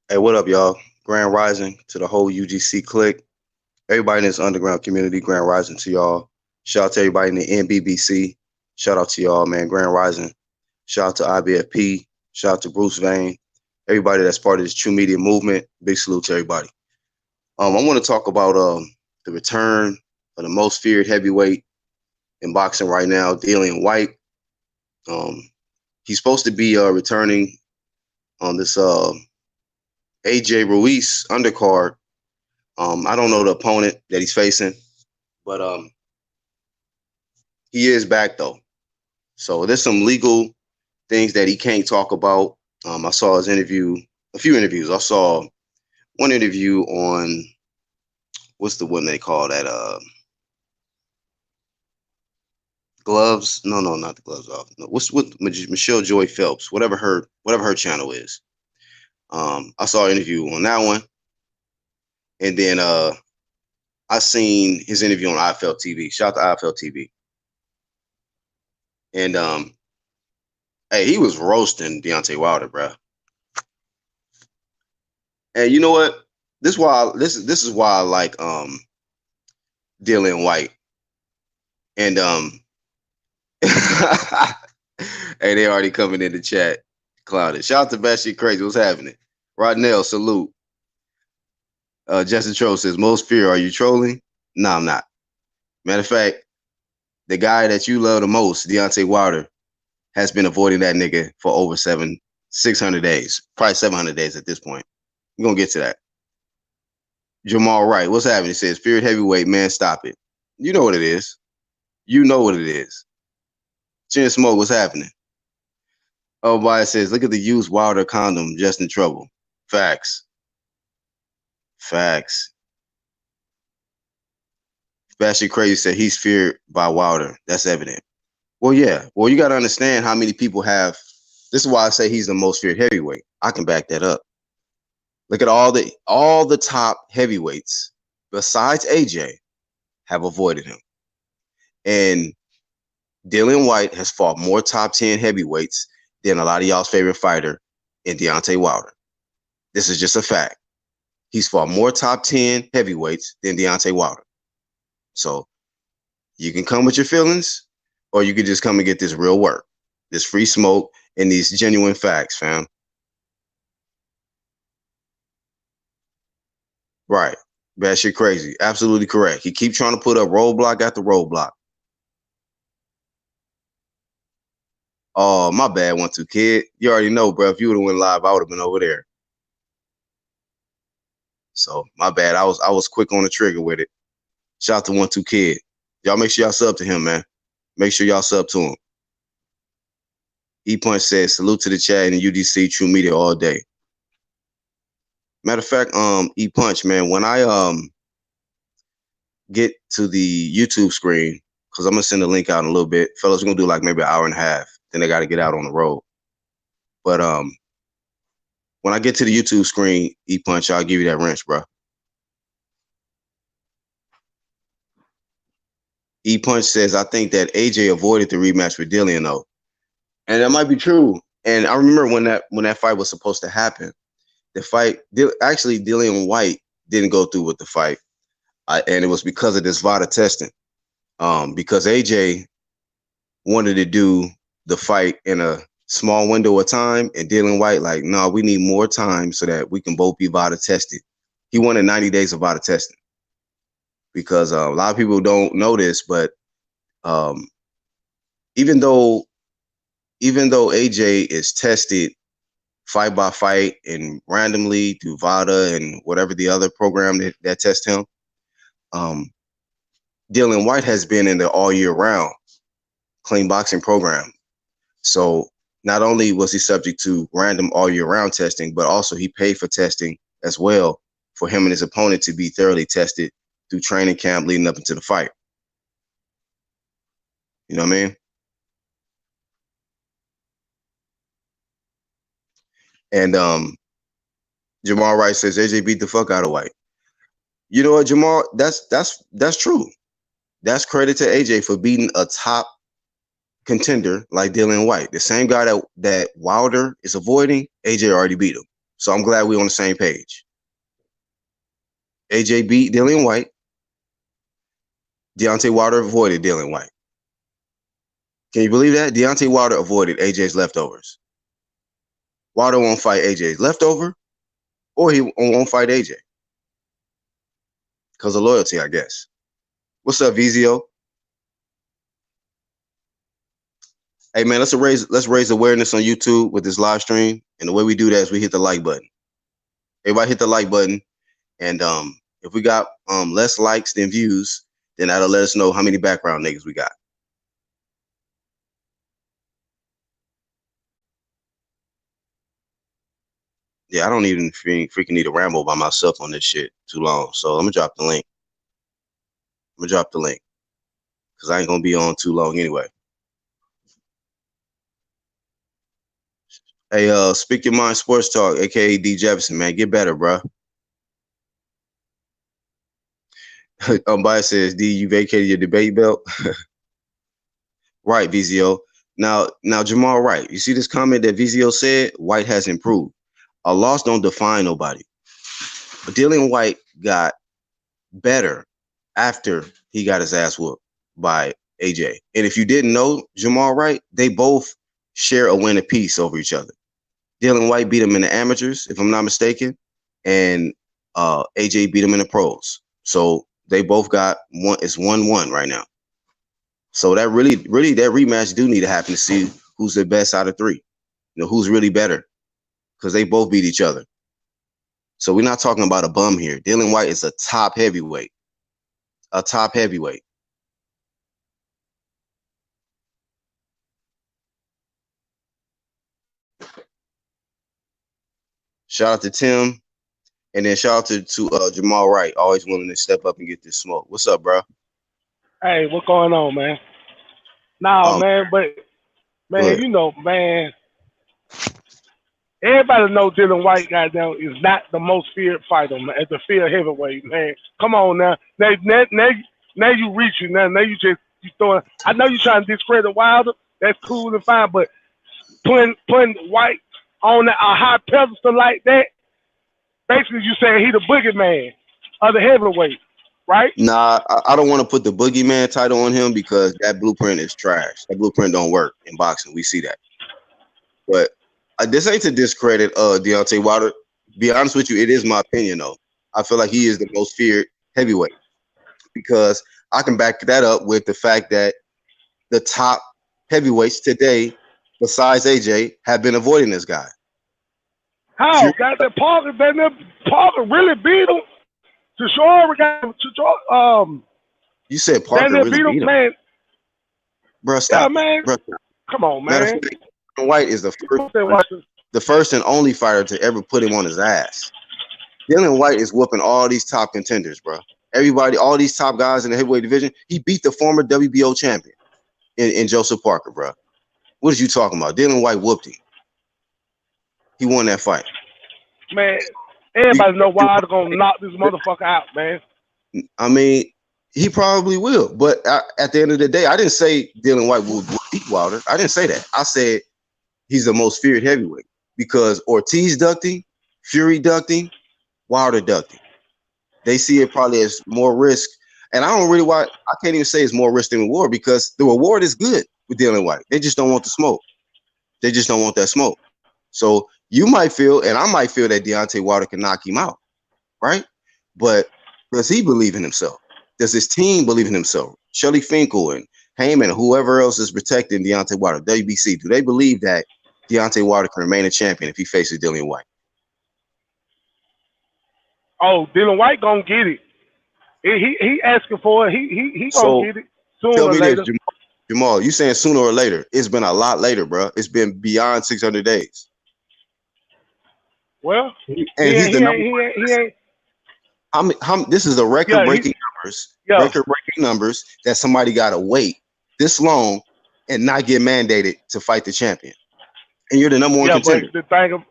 Hey, what up, y'all? Grand Rising to the whole UGC clique. Everybody in this underground community, Grand Rising to y'all. Shout out to everybody in the NBBC. Shout out to y'all, man. Grand Rising. Shout out to IBFP. Shout out to Bruce Vane. Everybody that's part of this true media movement. Big salute to everybody. I want to talk about the return of the most feared heavyweight in boxing right now, Dillian White. Um, he's supposed to be returning on this AJ Ruiz undercard. I don't know the opponent that he's facing, but he is back though. So there's some legal things that he can't talk about. I saw his interview, a few interviews. I saw one interview on what's the one they call that? Gloves? No, no, not the gloves off. No, what's with Michelle Joy Phelps? Whatever her channel is. I saw an interview on that one, and then I seen his interview on IFL TV. Shout out to IFL TV. And hey, he was roasting Deontay Wilder, bro. And you know what? This is why I like Dillian White. And hey, they already coming in the chat. Clouded. Shout out to Bad Shit Crazy. What's happening? Rodnell, salute. Justin Troll says, most fear, are you trolling? No, I'm not. Matter of fact, the guy that you love the most, Deontay Wilder, has been avoiding that nigga for over 600 days. Probably 700 days at this point. We're going to get to that. Jamal Wright, what's happening? He says, feared heavyweight, man, stop it. You know what it is. You know what it is. Chin Smoke, what's happening? Oh, boy, says, look at the used Wilder condom, just in trouble. Facts. Facts. Bastion Crazy said he's feared by Wilder. That's evident. Well, yeah. Well, you got to understand how many people have. This is why I say he's the most feared heavyweight. I can back that up. Look at all the top heavyweights besides AJ have avoided him. And Dillian White has fought more top 10 heavyweights than a lot of y'all's favorite fighter in Deontay Wilder. This is just a fact. He's fought more top 10 heavyweights than Deontay Wilder. So you can come with your feelings, or you can just come and get this real work, this free smoke, and these genuine facts, fam. Right. Bad shit crazy. Absolutely correct. He keep trying to put up roadblock after roadblock. Oh, my bad, 1-2 kid. You already know, bro. If you would have went live, I would have been over there. So my bad. I was quick on the trigger with it. Shout out to 1-2 kid. Y'all make sure y'all sub to him, man. Make sure y'all sub to him. E Punch says salute to the chat and UDC True Media all day. Matter of fact, E Punch, man, when I get to the YouTube screen, because I'm gonna send the link out in a little bit, fellas, we're gonna do like maybe an hour and a half. Then they got to get out on the road. But when I get to the YouTube screen, E Punch, I'll give you that wrench, bro. E Punch says, I think that AJ avoided the rematch with Dillian, though. And that might be true. And I remember when that fight was supposed to happen. The fight, actually, Dillian White didn't go through with the fight. And it was because of this VADA testing. Because AJ wanted to do the fight in a small window of time, and Dillian White, like, no, we need more time so that we can both be VADA tested. He wanted 90 days of VADA testing. Because a lot of people don't know this, but even though AJ is tested fight by fight and randomly through VADA and whatever the other program that tests him, Dillian White has been in the all year round clean boxing program. So not only was he subject to random all year round testing, but also he paid for testing as well for him and his opponent to be thoroughly tested through training camp leading up into the fight. You know what I mean? And Jamal Wright says AJ beat the fuck out of White. You know what, Jamal? That's true. That's credit to AJ for beating a top contender like Dillian White. The same guy that Wilder is avoiding, AJ already beat him. So I'm glad we're on the same page. AJ beat Dillian White. Deontay Wilder avoided Dillian White. Can you believe that? Deontay Wilder avoided AJ's leftovers. Wilder won't fight AJ's leftover, or he won't fight AJ. Because of loyalty, I guess. What's up, VZO? Hey man, let's raise awareness on YouTube with this live stream. And the way we do that is we hit the like button. Everybody hit the like button. And if we got less likes than views, then that'll let us know how many background niggas we got. Yeah, I don't even freaking need to ramble by myself on this shit too long. So I'm gonna drop the link. Because I ain't gonna be on too long anyway. Hey, Speak Your Mind Sports Talk, aka D Jefferson, man. Get better, bro. Bias says, D, you vacated your debate belt. Right, VZO. Now, Jamal, right. You see this comment that VZO said? White has improved. A loss don't define nobody. But Dillian White got better after he got his ass whooped by AJ. And if you didn't know, Jamal, right, they both share a win apiece over each other. Dillian White beat him in the amateurs, if I'm not mistaken, and AJ beat him in the pros. So they both got one. It's 1-1 right now. So that really that rematch do need to happen to see who's the best out of three. You know, who's really better, because they both beat each other. So we're not talking about a bum here. Dillian White is a top heavyweight. A top heavyweight. Shout out to Tim. And then shout out to Jamal Wright, always willing to step up and get this smoke. What's up, bro? Hey, what's going on, man? Nah, man, but man, you know, man, everybody know Dillian White, goddamn, is not the most feared fighter, man, at the feared heavyweight, man. Come on now, now you reaching now. Now you throwing. I know you trying to discredit Wilder. That's cool and fine, but putting White on a high pedestal like that, basically you saying he the boogeyman of the heavyweight, right? Nah, I don't want to put the boogeyman title on him because that blueprint is trash. That blueprint don't work in boxing. We see that. But this ain't to discredit Deontay Wilder. Be honest with you, it is my opinion though. I feel like he is the most feared heavyweight because I can back that up with the fact that the top heavyweights today, besides AJ, have been avoiding this guy. How? Got that Parker really beat him? You said Parker really beat him? Man. Bro, stop. Yeah, man. Bro, come on, man. Matter of fact, White is the first and only fighter to ever put him on his ass. Dillian White is whooping all these top contenders, bro. Everybody, all these top guys in the heavyweight division. He beat the former WBO champion in Joseph Parker, bro. What are you talking about? Dillian White whooped him. He won that fight. Man, everybody know Wilder gonna knock this motherfucker out, man. I mean, he probably will. But at the end of the day, I didn't say Dillian White would beat Wilder. I didn't say that. I said he's the most feared heavyweight because Ortiz ducked him, Fury ducked him, Wilder ducked him. They see it probably as more risk. And I can't even say it's more risk than reward because the reward is good with Dillian White. They just don't want the smoke. They just don't want that smoke. So you might feel, and I might feel that Deontay Wilder can knock him out, right? But does he believe in himself? Does his team believe in himself? Shelley Finkel and Heyman, whoever else is protecting Deontay Wilder, WBC, do they believe that Deontay Wilder can remain a champion if he faces Dillian White? Oh, Dillian White gonna get it. He asking for it. He gonna get it sooner or later. This, Jamal, you saying sooner or later? It's been a lot later, bro. It's been beyond 600 days. Well, he's the number. This is a record-breaking numbers. Yeah. Record-breaking numbers that somebody got to wait this long and not get mandated to fight the champion. And you're the number one contender. But the thing,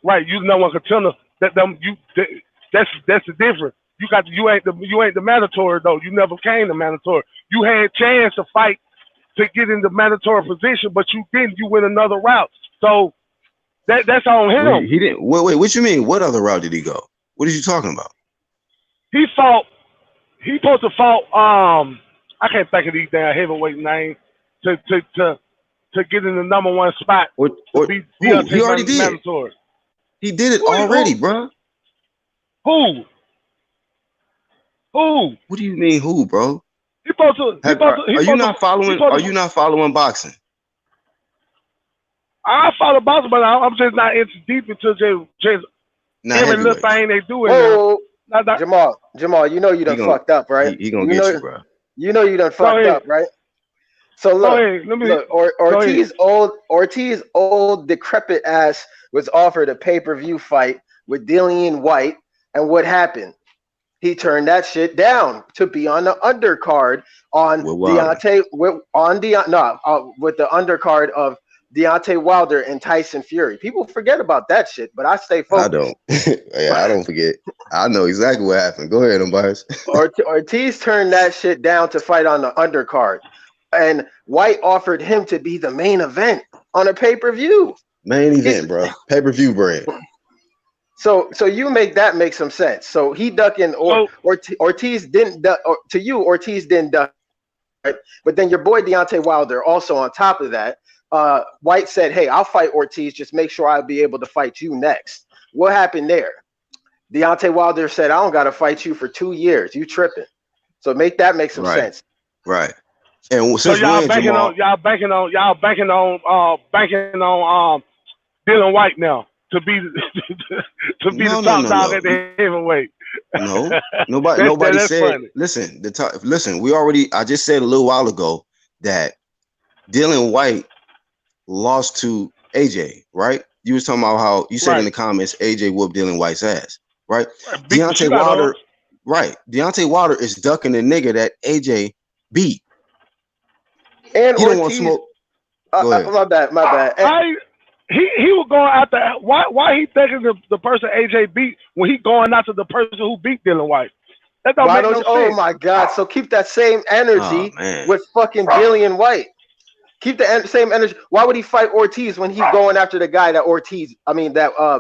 right? You're the number one contender. That's the difference. You ain't the mandatory though. You never came to mandatory. You had a chance to fight to get in the mandatory position, but you didn't. You went another route. So That's on him. He didn't. Wait. What you mean? What other route did he go? What are you talking about? He fought. He supposed to fought. I can't think of these damn heavyweight names to get in the #1 spot. He already did. Mandatory. He did it already, bro. Who? What do you mean, who, bro? Are you not following boxing? I follow boxing, but I'm just not deep into just every little thing they do in there. Jamal, you know you done fucked up, right? He gonna get you, bro. You know you done fucked up, right? So look, Ortiz old decrepit ass was offered a pay-per-view fight with DILLIAN WHYTE, and what happened? He turned that shit down to be on the undercard on with the undercard of Deontay Wilder and Tyson Fury. People forget about that shit, but I stay focused. I don't. I don't forget. I know exactly what happened. Go ahead, Umbires. Ortiz turned that shit down to fight on the undercard, and White offered him to be the main event on a pay-per-view. Main event, bro. Pay-per-view brand. So you make some sense. So he ducking Ortiz didn't duck, to you. Ortiz didn't duck, right? But then your boy Deontay Wilder also on top of that. White said, "Hey, I'll fight Ortiz. Just make sure I'll be able to fight you next." What happened there? Deontay Wilder said, "I don't got to fight you for 2 years. You tripping?" So make some sense. Right. And so y'all banking on Dillian White now to be the top dog at the heavyweight. No, nobody said. Funny. Listen. I just said a little while ago that Dillian White lost to AJ, right? You was talking about how you said in the comments AJ whooped Dillian White's ass, right? Deontay Wilder, right? Deontay Wilder is ducking the nigga that AJ beat. And he don't want smoke. My bad. He was going after why he thinking the person AJ beat when he going after the person who beat Dillian White? That don't make no sense. Oh my God! So keep that same energy with fucking Dillian White. Keep the same energy. Why would he fight Ortiz when he's going after the guy that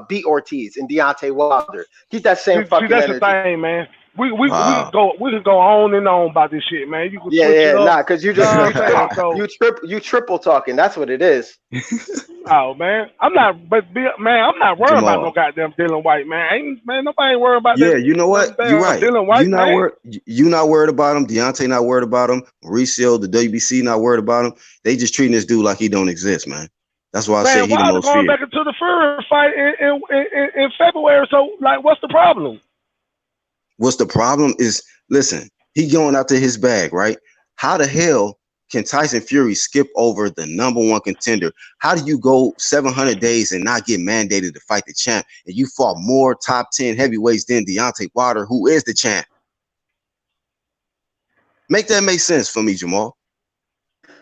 beat Ortiz and Deontay Wilder? Keep that same fucking energy. That's the thing, man. We can go on and on about this shit, man. You can because you just you triple talking. That's what it is. Oh man, I'm not worried about no goddamn Dillian White, man. Nobody ain't worried about that. Yeah, you know what? You're right. Dillian White, you not worried about him. Deontay not worried about him. Ruiz, the WBC not worried about him. They just treating this dude like he don't exist, man. That's why I say he the most feared. Going back into the Fury fight in February. So like, what's the problem? What's the problem is, listen, he going out to his bag, right? How the hell can Tyson Fury skip over the #1 contender? How do you go 700 days and not get mandated to fight the champ? And you fought more top 10 heavyweights than Deontay Wilder, who is the champ. Make that make sense for me, Jamal.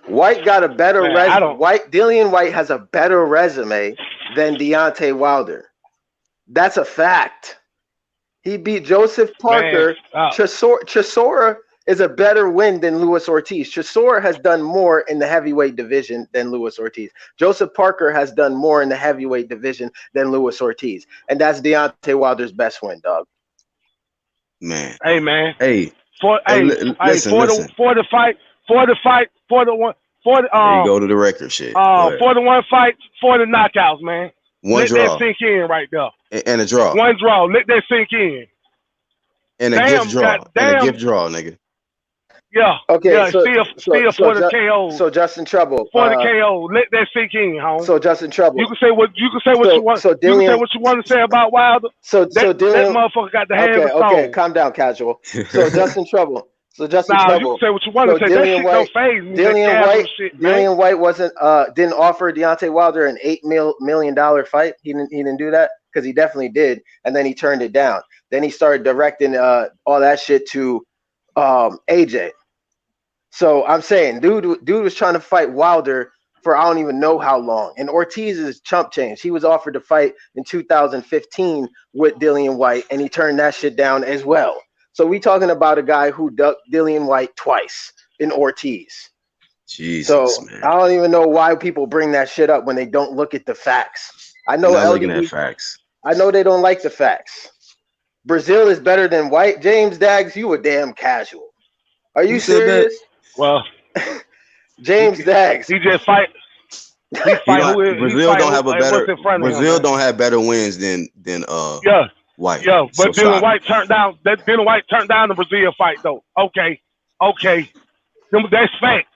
White got a better resume. Dillian White has a better resume than Deontay Wilder. That's a fact. He beat Joseph Parker. Chisora is a better win than Luis Ortiz. Chisora has done more in the heavyweight division than Luis Ortiz. Joseph Parker has done more in the heavyweight division than Luis Ortiz. And that's Deontay Wilder's best win, dog. Man. Hey, man. Hey. For the fight. There you go to the record shit. For the one fight, for the knockouts, man. One Let draw. that sink in right there. And a draw. One draw. Let that sink in. And a gift draw. And a gift draw, nigga. Yeah. Okay. Yeah. Still for the KO. So Justin Trouble. For the KO. Let that sink in, home. So Justin Trouble. You can say what you want. So Dillian, you can say what you want to say about Wilder. Dillian, that motherfucker got the hands of stone. Okay, calm down, casual. So Justin Trouble. You can say what you want to say. That shit don't phase me. Dillian White wasn't didn't offer Deontay Wilder an $8 million fight. He didn't do that because he definitely did, and then he turned it down. Then he started directing all that shit to AJ. So I'm saying, dude was trying to fight Wilder for I don't even know how long. And Ortiz is chump change. He was offered to fight in 2015 with Dillian White, and he turned that shit down as well. So we talking about a guy who ducked Dillian White twice in Ortiz. Jesus, so man. I don't even know why people bring that shit up when they don't look at the facts. I know You're not looking at LDB. facts. I know they don't like the facts. Brazil is better than White. James Dags, you a damn casual. Are you Who said that? serious? Well, James Dags. he just fight. He fight who is. He Brazil fight don't who, have a what's better. in front of him. Brazil Man. don't have better wins than Yeah. White. Yeah, So but Dylan stop. White turned down. That Dylan White turned down the Brazil fight though. Okay. That's fact.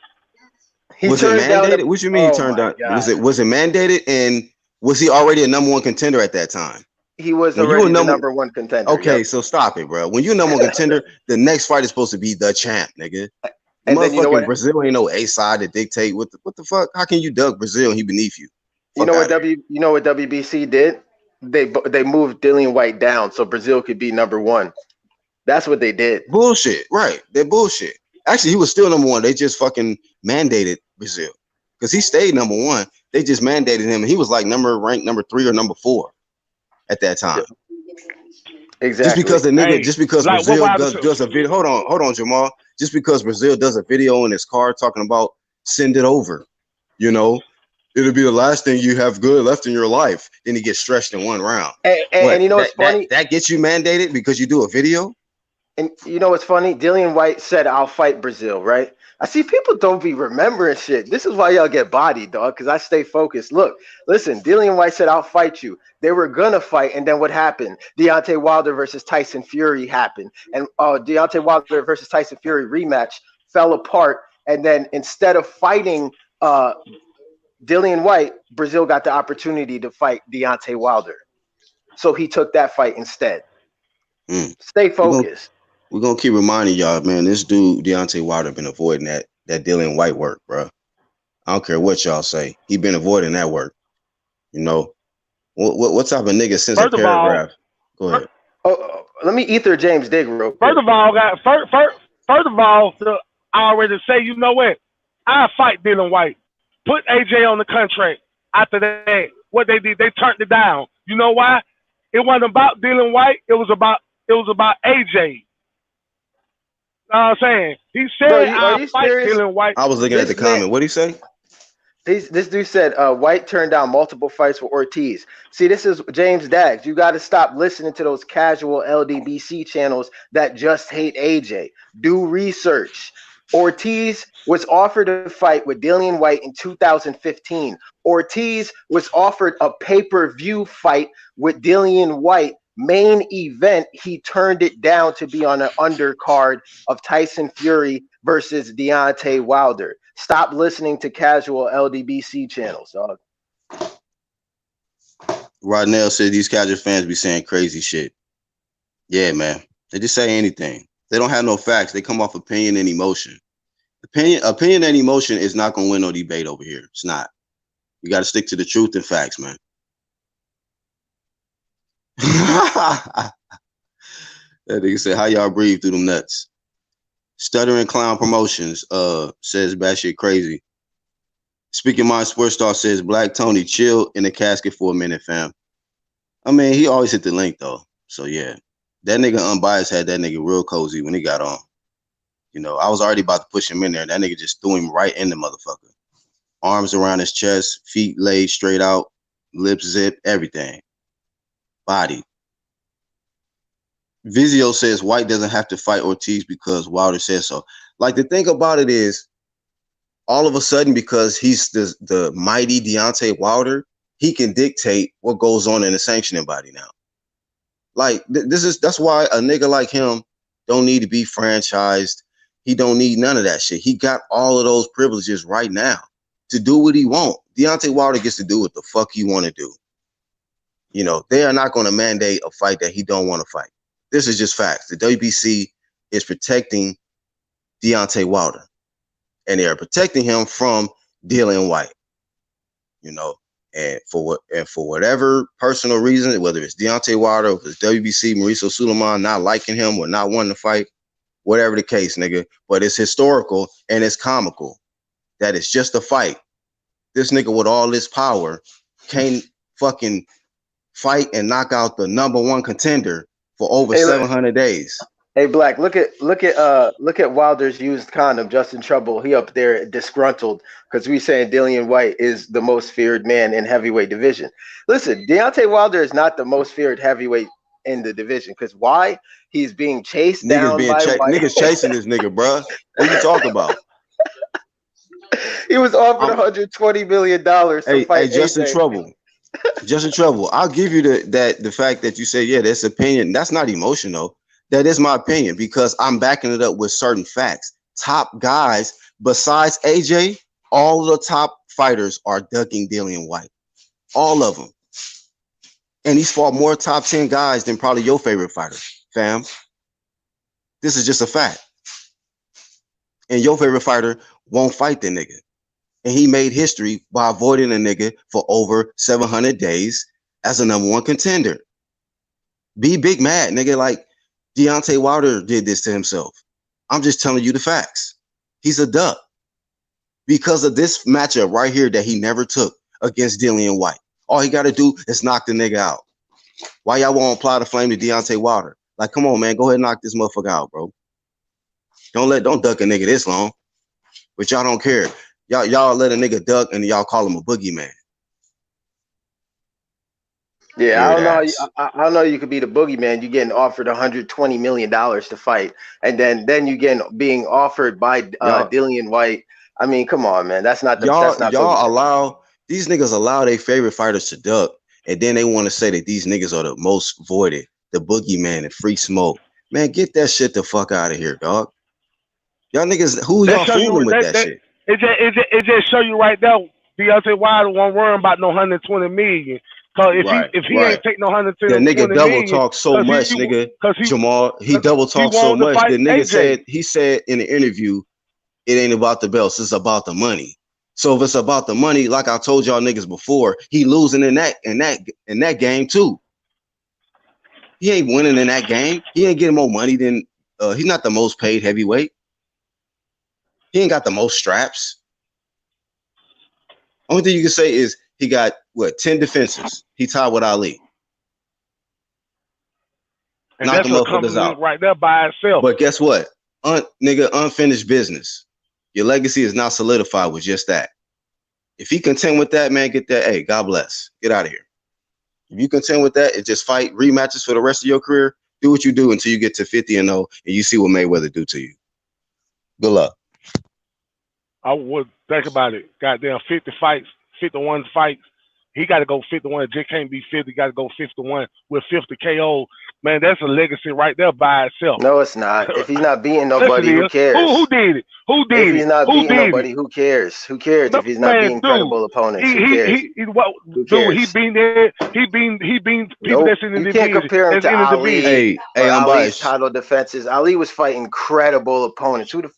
He Was it turned down mandated? the, What you mean he oh turned my down? God. Was it mandated? And was he already a number one contender at that time? He was When you already were the number one contender. Okay, yep. so stop it, bro. When you're number one contender, the next fight is supposed to be the champ, nigga. And then you know Motherfucking what? Brazil ain't no A side to dictate what the fuck. How can you duck Brazil and he beneath you? You know what WBC did? They moved Dillian White down so Brazil could be number one. That's what they did. Bullshit, right? They're bullshit. Actually, he was still number one. They just fucking mandated Brazil because he stayed number one. They just mandated him, and he was like ranked number 3 or number 4 at that time. Exactly. Just because the nigga, just because like, Brazil does a video. Hold on, Jamal. Just because Brazil does a video in his car talking about send it over, you know, it'll be the last thing you have good left in your life. Then he gets stretched in one round. And you know what's funny? That gets you mandated because you do a video. And you know what's funny? Dillian White said, "I'll fight Brazil." Right? I see people don't be remembering shit. This is why y'all get bodied, dog. Because I stay focused. Look, listen. Dillian White said, "I'll fight you." They were gonna fight, and then what happened? Deontay Wilder versus Tyson Fury happened, and Deontay Wilder versus Tyson Fury rematch fell apart. And then instead of fighting Dillian White, Brazil got the opportunity to fight Deontay Wilder, so he took that fight instead. Stay focused. We're gonna keep reminding y'all, man. This dude Deontay Wilder been avoiding that Dillian White work, bro. I don't care what y'all say. He been avoiding that work. You know, what type of nigga since a paragraph? Go ahead. Let me ether James Dig real quick. First of all, I already say, you know what? I fight Dylan White. Put AJ on the contract. After that, what they did, they turned it down. You know why? It wasn't about Dylan White. It was about AJ. You know what I'm saying? He said, "I fight Dylan White." I was looking at the comment. What'd he say? This dude said White turned down multiple fights with Ortiz. See, this is James Dags. You got to stop listening to those casual LDBC channels that just hate AJ. Do research. Ortiz was offered a fight with Dillian White in 2015. Ortiz was offered a pay-per-view fight with Dillian White. Main event, he turned it down to be on an undercard of Tyson Fury versus Deontay Wilder. Stop listening to casual LDBC channels, dog. Rodnell said these casual fans be saying crazy shit. Yeah, man. They just say anything. They don't have no facts. They come off opinion and emotion. Opinion and emotion is not gonna win no debate over here. It's not. You got to stick to the truth and facts, man. That nigga said, "How y'all breathe through them nuts?" Stuttering Clown Promotions says batshit crazy. Speaking Mind Sports Star says Black Tony, chill in the casket for a minute, fam. I mean, he always hit the link though. So yeah, that nigga Unbiased had that nigga real cozy when he got on. You know, I was already about to push him in there. That nigga just threw him right in the motherfucker. Arms around his chest, feet laid straight out, lips zipped, everything. Body. Vizio says White doesn't have to fight Ortiz because Wilder says so. Like, the thing about it is, all of a sudden, because he's the mighty Deontay Wilder, he can dictate what goes on in the sanctioning body now. Like, that's why a nigga like him don't need to be franchised. He don't need none of that shit. He got all of those privileges right now to do what he want. Deontay Wilder gets to do what the fuck he want to do. You know, they are not going to mandate a fight that he don't want to fight. This is just facts. The WBC is protecting Deontay Wilder, and they are protecting him from Dillian White. You know, and for whatever personal reason, whether it's Deontay Wilder, or it's WBC, Mauricio Sulaiman not liking him or not wanting to fight, whatever the case, nigga. But it's historical and it's comical that it's just a fight. This nigga with all this power can't fucking fight and knock out the #1 contender for over 700 days. Hey, Black, look at Wilder's used condom, just in trouble. He up there disgruntled because we saying Dillian White is the most feared man in heavyweight division. Listen, Deontay Wilder is not the most feared heavyweight in the division. Because why? He's being chased down by White. Niggas chasing this nigga, bruh. What you talking about? He was offered $120 million to fight just in AJ. trouble. Just in trouble. I'll give you the fact that you say, yeah, that's opinion. That's not emotional. That is my opinion because I'm backing it up with certain facts. Top guys, besides AJ, all the top fighters are ducking Dillian White. All of them. And he's fought more top 10 guys than probably your favorite fighter, fam. This is just a fact. And your favorite fighter won't fight the nigga. And he made history by avoiding a nigga for over 700 days as a #1 contender. Be big mad, nigga, like Deontay Wilder did this to himself. I'm just telling you the facts. He's a duck. Because of this matchup right here that he never took against Dillian White. All he got to do is knock the nigga out. Why y'all won't apply the flame to Deontay Wilder? Like, come on, man, go ahead and knock this motherfucker out, bro. Don't duck a nigga this long. But y'all don't care. Y'all let a nigga duck and y'all call him a boogeyman. Yeah, I don't know. You could be the boogeyman. You're getting offered $120 million to fight, and then you being offered by Dillian White. I mean, come on, man. That's not these niggas allow their favorite fighters to duck, and then they want to say that these niggas are the most voided, the boogeyman and free smoke. Man, get that shit the fuck out of here, dog. Y'all niggas, who y'all fooling with that shit? It just show you right now. Deontay Wilder won't worry about no $120 million. Cause if he ain't take no $120 million, that nigga double talk so much, nigga. Jamal, he double talk so much. The nigga said in the interview, it ain't about the belts, it's about the money. So if it's about the money, like I told y'all niggas before, he losing in that game too. He ain't winning in that game. He ain't getting more money than he's not the most paid heavyweight. He ain't got the most straps. Only thing you can say is he got 10 defenses. He tied with Ali. And knock that's what comes out right there by itself. But guess what? Nigga, unfinished business. Your legacy is not solidified with just that. If he contend with that, man, get that. Hey, God bless. Get out of here. If you contend with that and just fight rematches for the rest of your career, do what you do until you get to 50-0 and you see what Mayweather do to you. Good luck. I would think about it. Goddamn, 50 fights, 51 fights. He got to go 51. It just can't be 50. Got to go 51 with 50 KO. Man, that's a legacy right there by itself. No, it's not. If he's not beating nobody, who cares? Who did it? Who did it? If he's not beating nobody, who cares? Who cares if he's not beating credible opponents? Who cares? He beat people that's in the division. You can't compare him to Ali. Hey, I'm Ali's title defenses. Ali was fighting credible opponents. Look,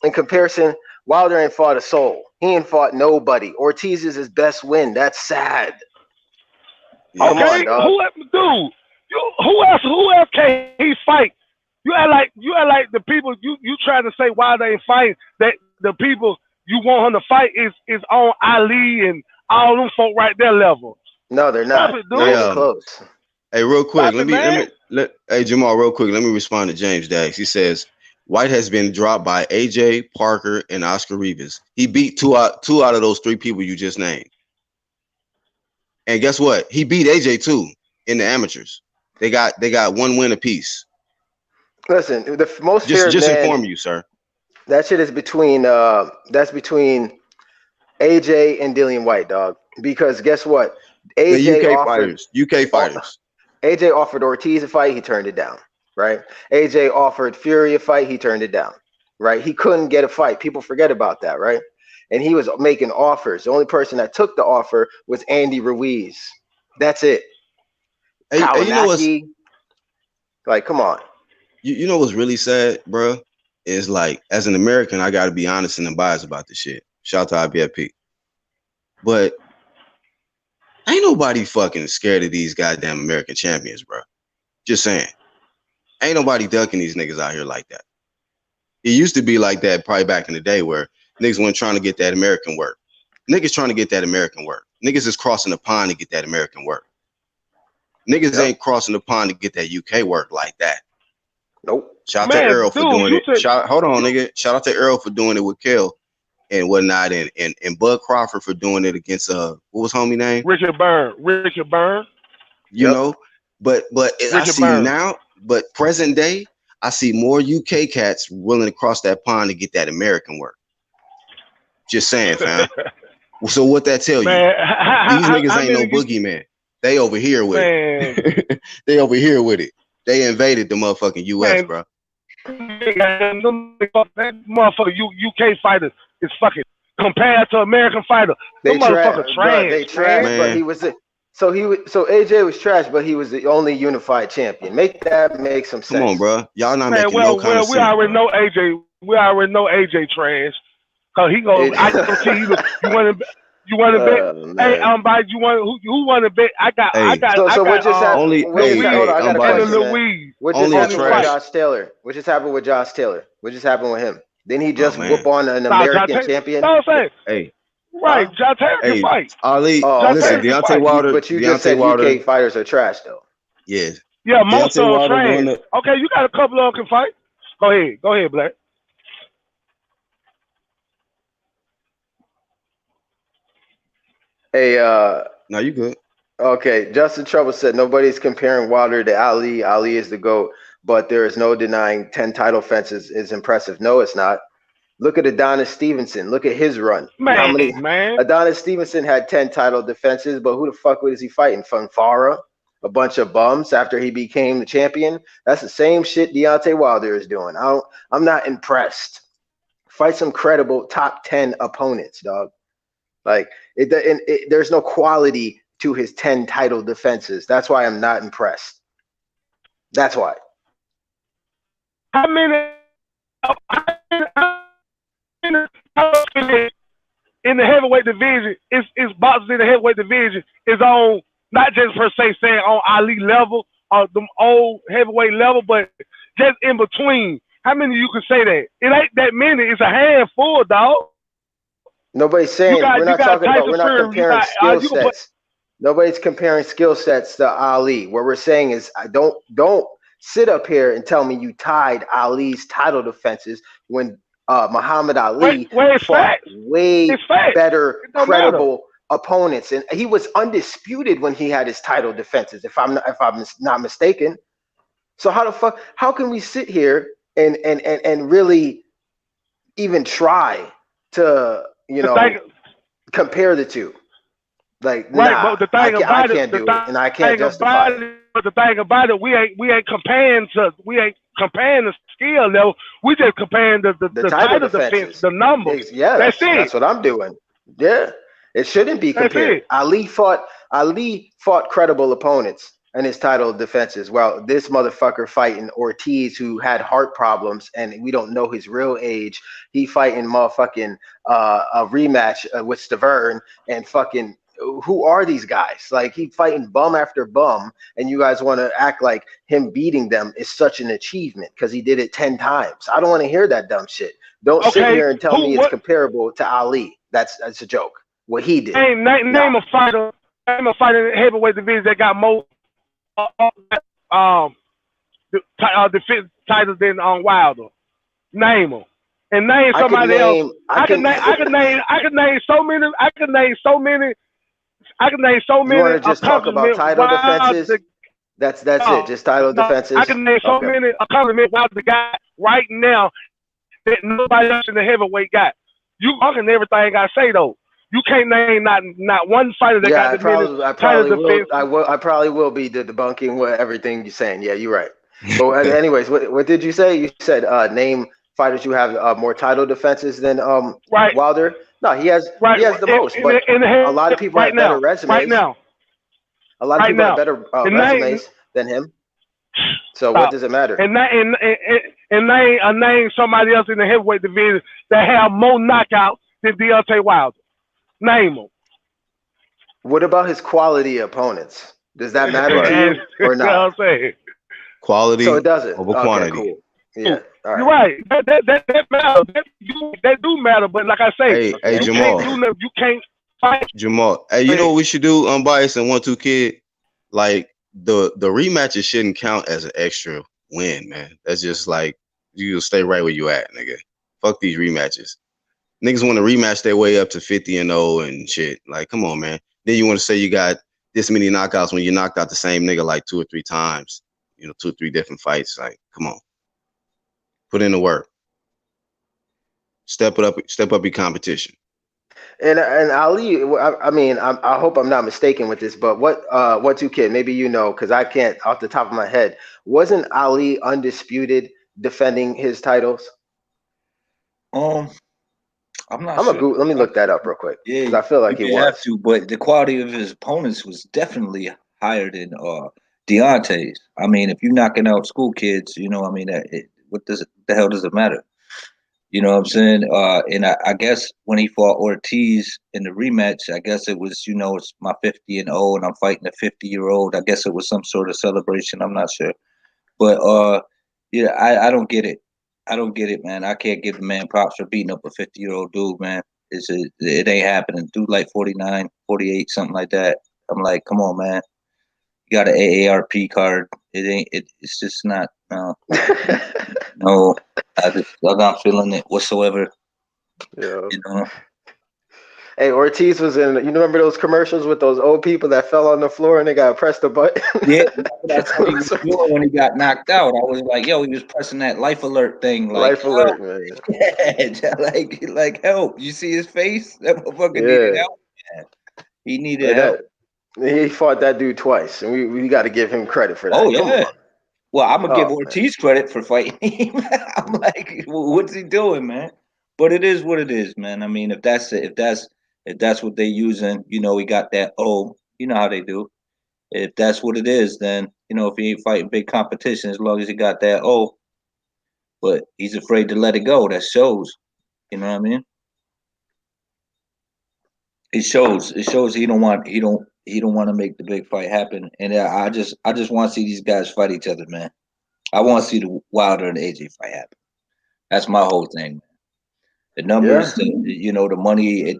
in comparison, Wilder ain't fought a soul. He ain't fought nobody. Ortiz is his best win. That's sad. Yeah. Okay, who else can he fight? You act like the people you trying to say why they ain't fighting, that the people you want him to fight is on Ali and all them folk right there level. No, they're not. They're close. Hey, real quick, hey Jamal, real quick, let me respond to James Dax. He says White has been dropped by AJ, Parker, and Oscar Rivas. He beat two out of those 3 people you just named. And guess what? He beat AJ too in the amateurs. They got 1 win apiece. Listen, the most just inform you, sir. That shit is between AJ and Dillian White, dog. Because guess what? The UK fighters. AJ offered Ortiz a fight, he turned it down. Right? AJ offered Fury a fight, he turned it down. Right? He couldn't get a fight. People forget about that, right? And he was making offers. The only person that took the offer was Andy Ruiz. That's it. Hey, you know what's, like, come on. You know what's really sad, bro? Is like, as an American, I got to be honest and unbiased about this shit. Shout out to IBFP. But ain't nobody fucking scared of these goddamn American champions, bro. Just saying. Ain't nobody ducking these niggas out here like that. It used to be like that probably back in the day where niggas weren't trying to get that American work. Niggas trying to get that American work. Niggas is crossing the pond to get that American work. Niggas ain't crossing the pond to get that UK work like that. Nope. Shout out to Earl for doing it. Hold on, nigga. Shout out to Earl for doing it with Kel and whatnot, and Bud Crawford for doing it against what was homie name? Richard Byrne. You know, but I see now, but present day, I see more UK cats willing to cross that pond to get that American work. Just saying, fam. So what that tell you? These niggas ain't no boogeyman. They over here with it. They over here with it. They invaded the motherfucking US, bro. Motherfucker, UK fighters is fucking compared to American fighter. They motherfucker trash. They trash, but he was so AJ was trash, but he was the only unified champion. Make some sense. Come on, bro. Y'all not making no kind of sense. We already know AJ. We already know AJ trash. Cause he goes. I can see you want to. You want to bet? Hey, you want who want to bet? I got. So what just happened? Only Louise. What just happened with Josh Taylor? What just happened with Josh Taylor? What just happened with him? Didn't he just whoop on an American champion? No, I'm saying. Hey. Right, Josh Taylor can fight. Ali, listen, Deontay Wilder. But you just said UK fighters are trash, though. Yeah. Yeah, most of them trash. Okay, you got a couple of them can fight. Go ahead, Black. Hey, no, you good. Okay, Justin Trouble said nobody's comparing Wilder to Ali. Ali is the GOAT, but there is no denying 10 title fences is impressive. No, it's not. Look at Adonis Stevenson. Look at his run. Man. Adonis Stevenson had 10 title defenses, but who the fuck was he fighting? Farah? A bunch of bums after he became the champion? That's the same shit Deontay Wilder is doing. I'm not impressed. Fight some credible top 10 opponents, dog. Like there's no quality to his 10 title defenses. That's why I'm not impressed. That's why. How many in the heavyweight division is boxers in the heavyweight division is on not just per se saying on Ali level or the old heavyweight level, but just in between. How many you can say that? It ain't that many. It's a handful, dog. Nobody's saying we're not comparing skill sets. Nobody's comparing skill sets to Ali. What we're saying is don't sit up here and tell me you tied Ali's title defenses when Muhammad Ali fought way better, credible opponents, and he was undisputed when he had his title defenses. If I'm not mistaken. So how can we sit here and really even try to compare the two? Like, right, but the thing I can't do it, and I can't justify it. But the thing about it, we ain't comparing the skill level. We just comparing the title defense, the numbers. Yeah, that's what I'm doing. Yeah, it shouldn't be compared. Ali fought credible opponents in his title defenses. Well, this motherfucker fighting Ortiz, who had heart problems, and we don't know his real age. He fighting motherfucking a rematch with Stavern, and fucking. Who are these guys? Like, he fighting bum after bum, and you guys want to act like him beating them is such an achievement because he did it 10 times. I don't want to hear that dumb shit. Don't sit here and tell me it's comparable to Ali. That's a joke. What he did. Name a fighter in the heavyweight division that got more defense titles than Wilder. Name them. And name somebody else. I can name so many. You want to just talk about title defenses? That's it. Just title defenses. I can name so many accomplishments Wilder got right now that nobody else in the heavyweight got. You talking everything I say though. You can't name not one fighter that got the many title defense. I probably will be debunking everything you're saying. Yeah, you're right. But anyways, what did you say? You said name fighters who have more title defenses than Wilder. No, he has the most, but a lot of people have better resumes. Right now. A lot of people have better resumes than him. So what does it matter? And name somebody else in the heavyweight division that have more knockouts than Deontay Wilder. Name them. What about his quality opponents? Does that matter to you or not? You know what I'm saying? Quality so it doesn't. over quantity. Cool. Yeah. All right. You're right. That matters. That do matter. But like I say, hey Jamal, you can't fight. Jamal, hey, you know what we should do? Unbiased and 1-2 Kid. Like, the rematches shouldn't count as an extra win, man. That's just like you stay right where you at, nigga. Fuck these rematches. Niggas want to rematch their way up to 50-0 and shit. Like, come on, man. Then you want to say you got this many knockouts when you knocked out the same nigga like 2 or 3 times. 2 or 3 different fights. Like, come on. Put in the work. Step up your competition. And Ali, I mean, I hope I'm not mistaken with this, but what two kid? Maybe you know, because I can't off the top of my head. Wasn't Ali undisputed defending his titles? I'm not sure. Let me look that up real quick. Yeah, because I feel like he was. Have to, but the quality of his opponents was definitely higher than Deontay's. I mean, if you're knocking out school kids, I mean, the hell does it matter? You know what I'm saying? And I guess when he fought Ortiz in the rematch, I guess it was, it's my 50-0 and I'm fighting a 50-year-old. I guess it was some sort of celebration. I'm not sure. But, yeah, I don't get it. I don't get it, man. I can't give the man props for beating up a 50-year-old dude, man. It ain't happening. Dude like 49, 48, something like that. I'm like, come on, man. You got an AARP card. It's just not, no. No, I'm not feeling it whatsoever. Yeah. Hey, Ortiz was in. You remember those commercials with those old people that fell on the floor and they got pressed the button? Yeah, that's what he was doing when he got knocked out. I was like, yo, he was pressing that life alert thing. Like, life alert, man. Yeah, like help. You see his face? That motherfucker needed help. Man. He needed help. He fought that dude twice, and we got to give him credit for that. Oh yeah. Well, I'm gonna give Ortiz credit for fighting him. I'm like, what's he doing, man? But it is what it is, man. I mean, if that's what they're using, we got that. Oh, you know how they do. If that's what it is, then if he ain't fighting big competition, as long as he got that. Oh, but he's afraid to let it go. That shows. You know what I mean? It shows. It shows he don't want to make the big fight happen. And I just want to see these guys fight each other, man. I want to see the Wilder and AJ fight happen. That's my whole thing, man. The numbers, the money,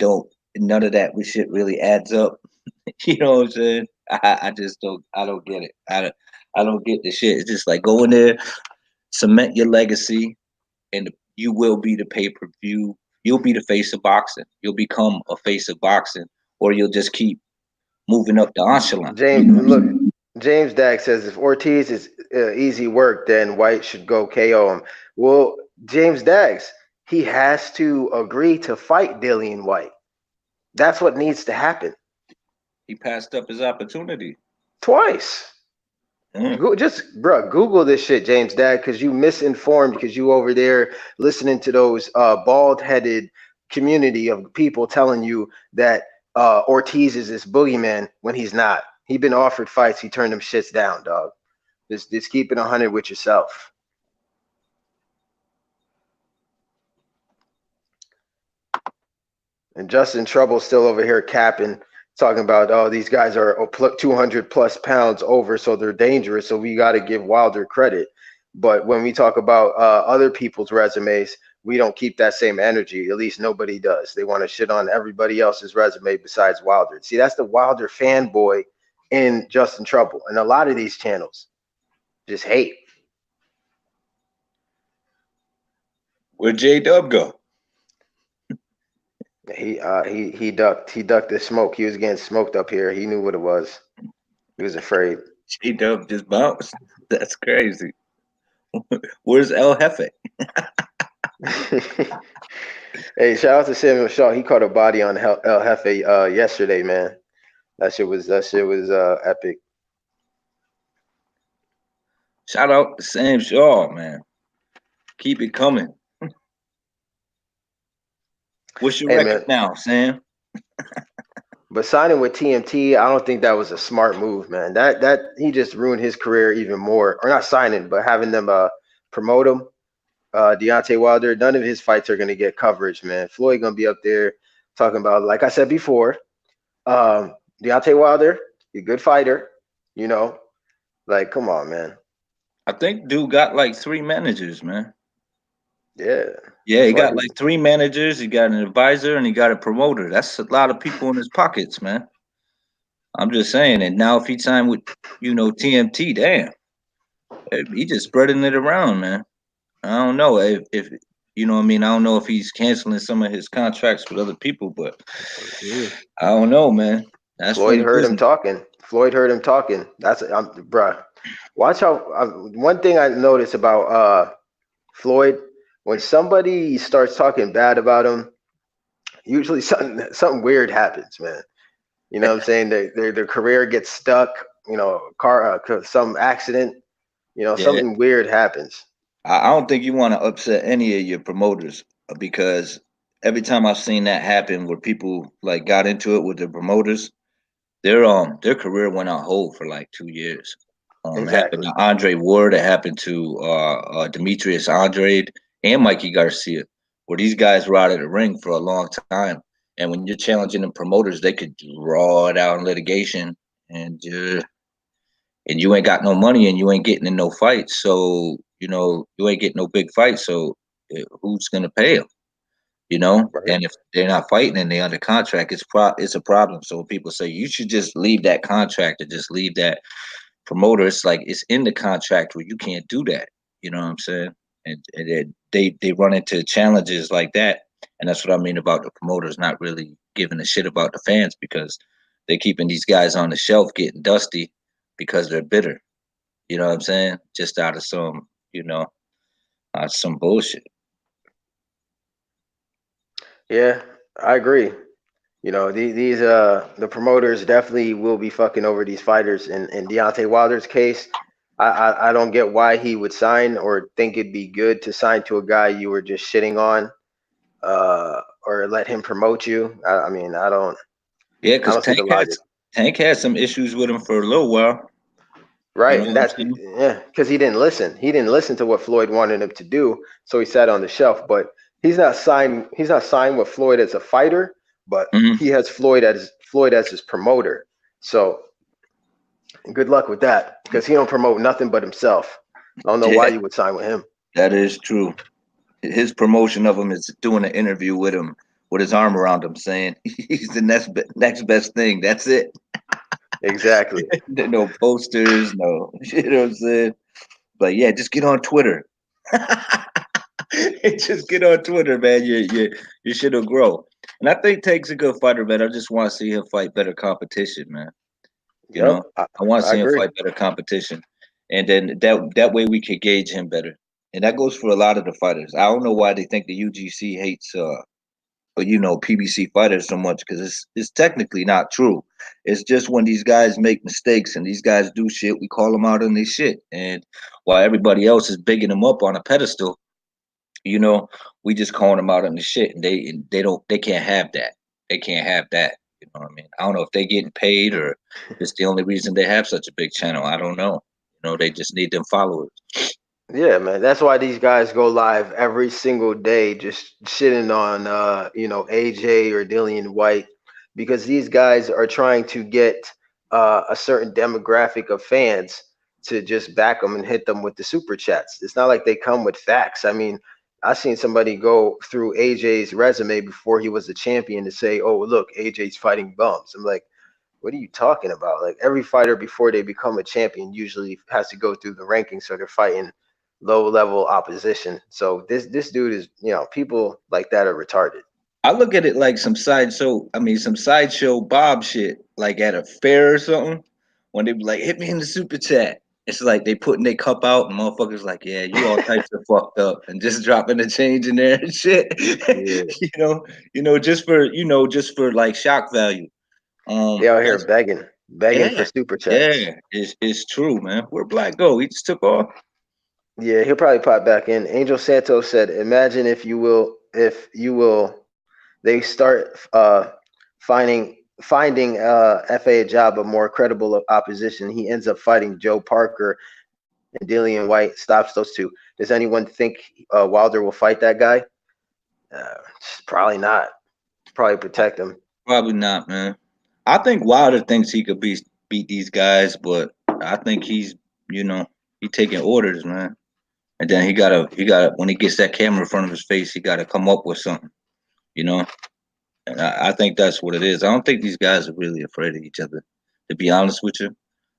none of that shit really adds up. You know what I'm saying? I don't get it. I don't get the shit. It's just like go in there, cement your legacy, and you will be the pay-per-view. You'll be the face of boxing. You'll become a face of boxing, or you'll just keep moving up the echelon. James Dag says if Ortiz is easy work, then White should go KO him. Well, James Dags, he has to agree to fight Dillian White. That's what needs to happen. He passed up his opportunity twice. Google this shit, James Dag, because you misinformed because you over there listening to those bald-headed community of people telling you that Ortiz is this boogeyman when he's not. He been offered fights. He turned them shits down, dog. Just keep it 100 with yourself. And Justin Trouble's still over here capping, talking about, these guys are 200 plus pounds over, so they're dangerous. So we got to give Wilder credit. But when we talk about other people's resumes, we don't keep that same energy. At least nobody does. They want to shit on everybody else's resume besides Wilder. See, that's the Wilder fanboy in Justin Trouble. And a lot of these channels just hate. Where'd J-Dub go? He ducked the smoke. He was getting smoked up here. He knew what it was. He was afraid. J-Dub just bounced. That's crazy. Where's El Jefe? Hey, shout out to Samuel Shaw. He caught a body on El Jefe yesterday, man. That shit was epic. Shout out to Sam Shaw, man. Keep it coming. What's your record now, Sam? But signing with TMT, I don't think that was a smart move, man. That he just ruined his career even more. Or not signing, but having them promote him. Deontay Wilder, none of his fights are gonna get coverage, man. Floyd gonna be up there talking about, like I said before, Deontay Wilder, he's a good fighter, Like, come on, man. I think dude got like 3 managers, man. Yeah. Yeah, he got like 3 managers. He got an advisor and he got a promoter. That's a lot of people in his pockets, man. I'm just saying. And now if he signed with, TMT, damn, he just spreading it around, man. I don't know if you know what I mean. I don't know if he's canceling some of his contracts with other people, but I don't know, man. That's Floyd funny heard him business. talking. Floyd heard him talking. That's bruh. Watch how. One thing I noticed about Floyd, when somebody starts talking bad about him, usually something weird happens, man. You know what I'm saying? Their career gets stuck. Some accident. Yeah, Something weird happens. I don't think you want to upset any of your promoters because every time I've seen that happen where people like got into it with their promoters, their career went on hold for like 2 years. It happened Exactly. to Andre Ward. It happened to Demetrius Andrade and Mikey Garcia, where these guys were out of the ring for a long time. And when you're challenging the promoters, they could draw it out in litigation, and you ain't got no money, and you ain't getting in no fights. So you ain't getting no big fights. So who's gonna pay them? Right. And if they're not fighting and they're under contract, it's a problem. So when people say you should just leave that contract or just leave that promoter, it's like it's in the contract where you can't do that. You know what I'm saying? And they run into challenges like that, and that's what I mean about the promoters not really giving a shit about the fans because they're keeping these guys on the shelf getting dusty because they're bitter. You know what I'm saying? Just out of some bullshit. Yeah, I agree. The promoters definitely will be fucking over these fighters. In Deontay Wilder's case, I don't get why he would sign or think it'd be good to sign to a guy you were just shitting on, or let him promote you. I mean, Yeah, I because don't see the logic. Tank had some issues with him for a little while. You know Right, what and I'm that's saying? because he didn't listen. He didn't listen to what Floyd wanted him to do, so he sat on the shelf. But he's not signed. He's not signed with Floyd as a fighter, but Hmm. he has Floyd as his promoter. So good luck with that, because he don't promote nothing but himself. I don't know why Yeah, you would sign with him. that is true. His promotion of him is doing an interview with him with his arm around him, saying he's the next best thing. That's it. Exactly. No posters, no. You know what I'm saying? But yeah, just get on Twitter. Just get on Twitter, man. Your shit will grow. And I think Take's a good fighter, man. I just want to see him fight better competition, man. You Yep, know, I want to I see him agree. fight better competition, and then that way we could gauge him better. And that goes for a lot of the fighters. I don't know why they think the UGC hates, PBC fighters so much because it's technically not true. It's just when these guys make mistakes and these guys do shit, we call them out on their shit. And while everybody else is bigging them up on a pedestal, you know, we just calling them out on the shit, and they can't have that. They can't have that. You know what I mean? I don't know if they getting paid or it's the only reason they have such a big channel. I don't know. They just need them followers. Yeah, man. That's why these guys go live every single day, just shitting on AJ or Dillian White, because these guys are trying to get a certain demographic of fans to just back them and hit them with the super chats. It's not like they come with facts. I mean, I seen somebody go through AJ's resume before he was a champion to say, "Oh, look, AJ's fighting bums." I'm like, what are you talking about? Like, every fighter before they become a champion usually has to go through the rankings, so they're fighting low level opposition. So this dude is, people like that are retarded. I look at it like some sideshow Bob shit, like at a fair or something. When they be like, hit me in the super chat. It's like they putting their cup out and motherfuckers like, yeah, you all types of fucked up and just dropping the change in there and shit. Yeah, just for like shock value. they out here That's begging for yeah, super chats. yeah, it's true, man. Where Black go? He just took off. Yeah, he'll probably pop back in. Angel Santos said, "Imagine if you will, they start finding FA a job of more credible opposition. He ends up fighting Joe Parker and Dillian White, stops those two. Does anyone think Wilder will fight that guy? Uh, Probably not. Probably protect him. Probably not, man. I think Wilder thinks he could beat these guys, but I think he taking orders, man. And then he gotta when he gets that camera in front of his face, he gotta come up with something, you know. And I think that's what it is. I don't think these guys are really afraid of each other. To be honest with you,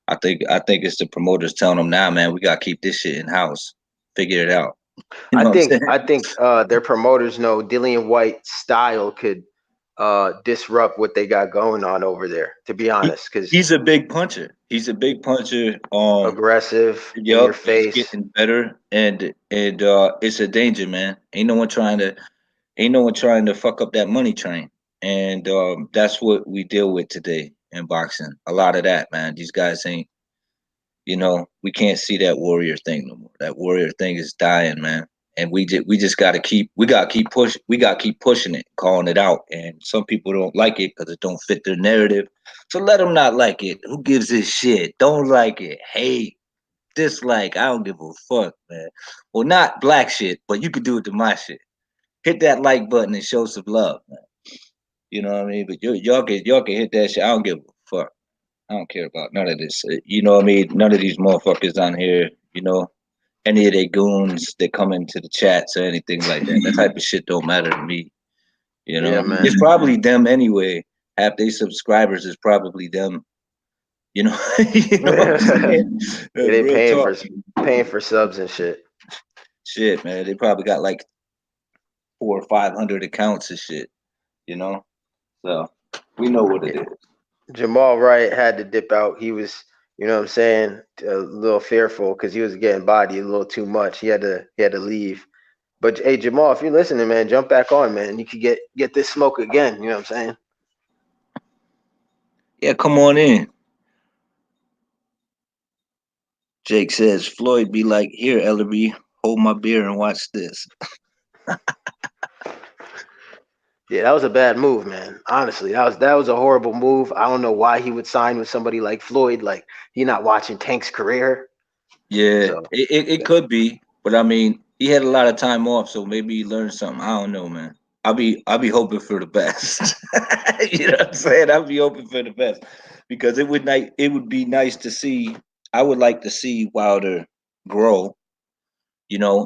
I think it's the promoters telling them, "Nah, man, we gotta keep this shit in house. Figure it out." You I know what I'm think saying? I think their promoters know Dillian White's style could disrupt what they got going on over there. To be He, honest, because he's a big puncher. He's a big puncher. aggressive in your Yup, he's face. getting better, and it's a danger, man. Ain't no one trying to fuck up that money train, and that's what we deal with today in boxing. A lot of that, man. These guys ain't, we can't see that warrior thing no more. That warrior thing is dying, man. And we just gotta keep pushing it, calling it out. And some people don't like it because it don't fit their narrative. So let them not like it. Who gives a shit? Don't like it. Hate, dislike. I don't give a fuck, man. Well, not black shit, but you could do it to my shit. Hit that like button and show some love, man. You know what I mean? But y'all can hit that shit. I don't give a fuck. I don't care about none of this. You know what I mean? None of these motherfuckers on here, any of they goons that come into the chats or anything like that. That type of shit don't matter to me. Yeah, man. It's probably them anyway. Half they subscribers is probably them. You know what I'm saying? They Real talk. paying for subs and shit. Shit, man. They probably got like 400 or 500 accounts and shit. You know, so we know what it is. Jamal Wright had to dip out. He was, you know what I'm saying, a little fearful because he was getting bodied a little too much. He had to leave. But hey, Jamal, if you're listening, man, jump back on, man. You could get this smoke again. You know what I'm saying? Yeah, come on in. Jake says Floyd be like, "Here, Ellerby, hold my beer and watch this." Yeah, that was a bad move, man. Honestly, that was a horrible move. I don't know why he would sign with somebody like Floyd. Like, he not watching Tank's career. Yeah, So it could be, but I mean, he had a lot of time off, so maybe he learned something. I don't know, man. I'll be hoping for the best. You know what I'm saying? I'll be hoping for the best because it would be nice to see. I would like to see Wilder grow,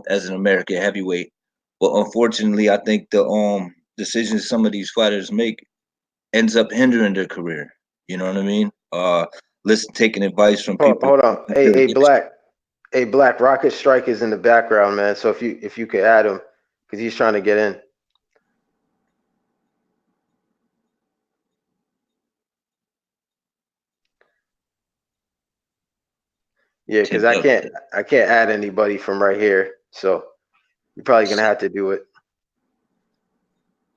as an American heavyweight. But unfortunately, I think the decisions some of these fighters make ends up hindering their career. You know what I mean? Listen, taking advice from people hold who on. Hey, consider Black Rocket Strike is in the background, man. So if you could add him, because he's trying to get in. Yeah, because Tim I Duck. can't add anybody from right here. So you're probably gonna have to do it.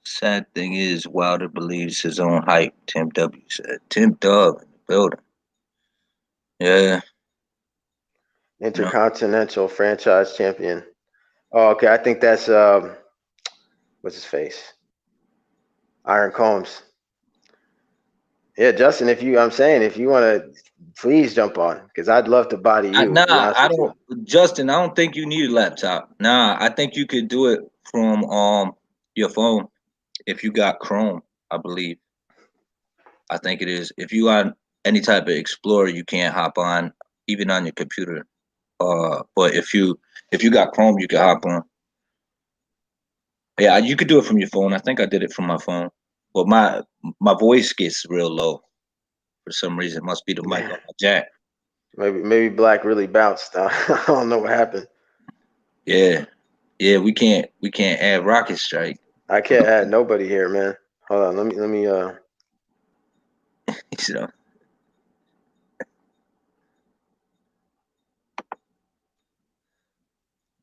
Sad thing is, Wilder believes his own hype. Tim W said. Tim Dub in the building. Yeah, you know. Intercontinental franchise champion. Oh, okay. I think that's what's his face? Iron Combs. Yeah, Justin. If you want to, please jump on because I'd love to body you. To be Nah, honest I with you. don't. Justin, I don't think you need a laptop. Nah, I think you could do it from your phone if you got Chrome. I believe. I think it is. If you on any type of Explorer, you can't hop on even on your computer. But if you got Chrome, you can hop on. Yeah, you could do it from your phone. I think I did it from my phone. But my voice gets real low for some reason. It must be the mic on my jack. Maybe Black really bounced. I don't know what happened. Yeah. Yeah, we can't add Rocket Strike. I can't add nobody here, man. Hold on. Let me. You know.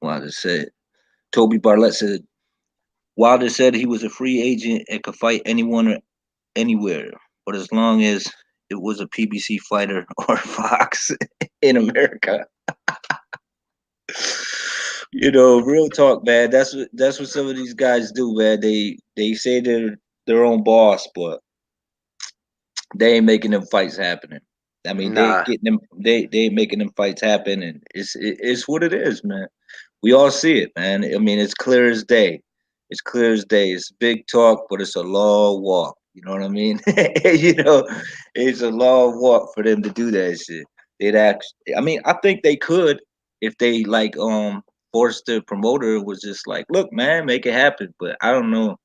Wilder said Toby Bartlett said Wilder said he was a free agent and could fight anyone or anywhere, but as long as it was a PBC fighter or Fox in America. Real talk, man. That's what some of these guys do, man. They say they're their own boss, but they ain't making them fights happening. I mean, they Nah. getting them. They ain't making them fights happen, and it's what it is, man. We all see it, man. I mean, it's clear as day. It's clear as day. It's big talk, but it's a long walk. You know what I mean? It's a long walk for them to do that shit. They'd actually. I mean, I think they could if they like forced the promoter was just like, look, man, make it happen. But I don't know.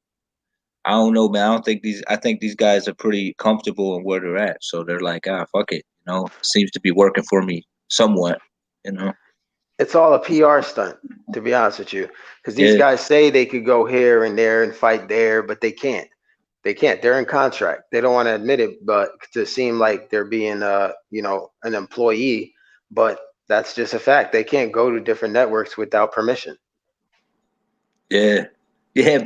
I don't know, man. I think these guys are pretty comfortable in where they're at. So they're like, ah, fuck it. You know, seems to be working for me somewhat, you know. It's all a PR stunt, to be honest with you, because these Yeah, guys say they could go here and there and fight there, but they can't. They can't. They're in contract. They don't want to admit it, but to seem like they're being, an employee. But that's just a fact. They can't go to different networks without permission. yeah. Yeah,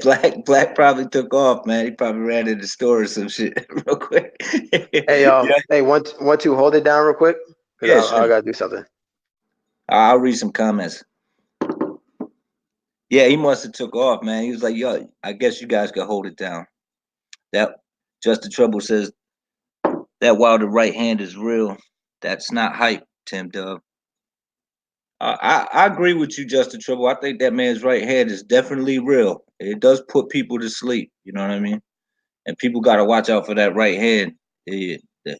Black probably took off, man. He probably ran to the store or some shit real quick. Hey, Yeah, one, two, hold it down real quick, because yeah, I sure. gotta do something. I'll read some comments. Yeah, he must have took off, man. He was like, "Yo, I guess you guys could hold it down." That Just the Trouble says that while the right hand is real, that's not hype, Tim Dub. I agree with you, Justin Trouble. I think that man's right hand is definitely real. It does put people to sleep. You know what I mean? And people got to watch out for that right hand.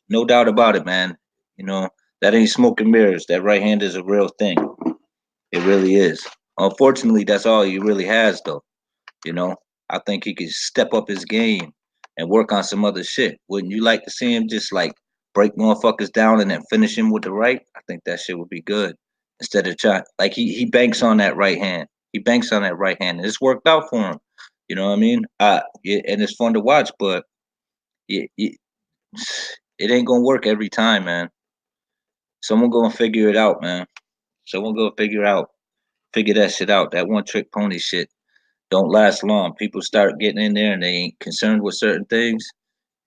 No doubt about it, man. You know that ain't smoke and mirrors. That right hand is a real thing. It really is. Unfortunately, that's all he really has, though. You know, I think he could step up his game and work on some other shit. Wouldn't you like to see him just like break motherfuckers down and then finish him with the right? I think that shit would be good. Instead of trying, like he banks on that right hand. He banks on that right hand, and it's worked out for him. You know what I mean? And it's fun to watch, but it, it ain't gonna work every time, man. Someone gonna figure it out, man. Someone gonna figure that shit out. That one trick pony shit don't last long. People start getting in there and they ain't concerned with certain things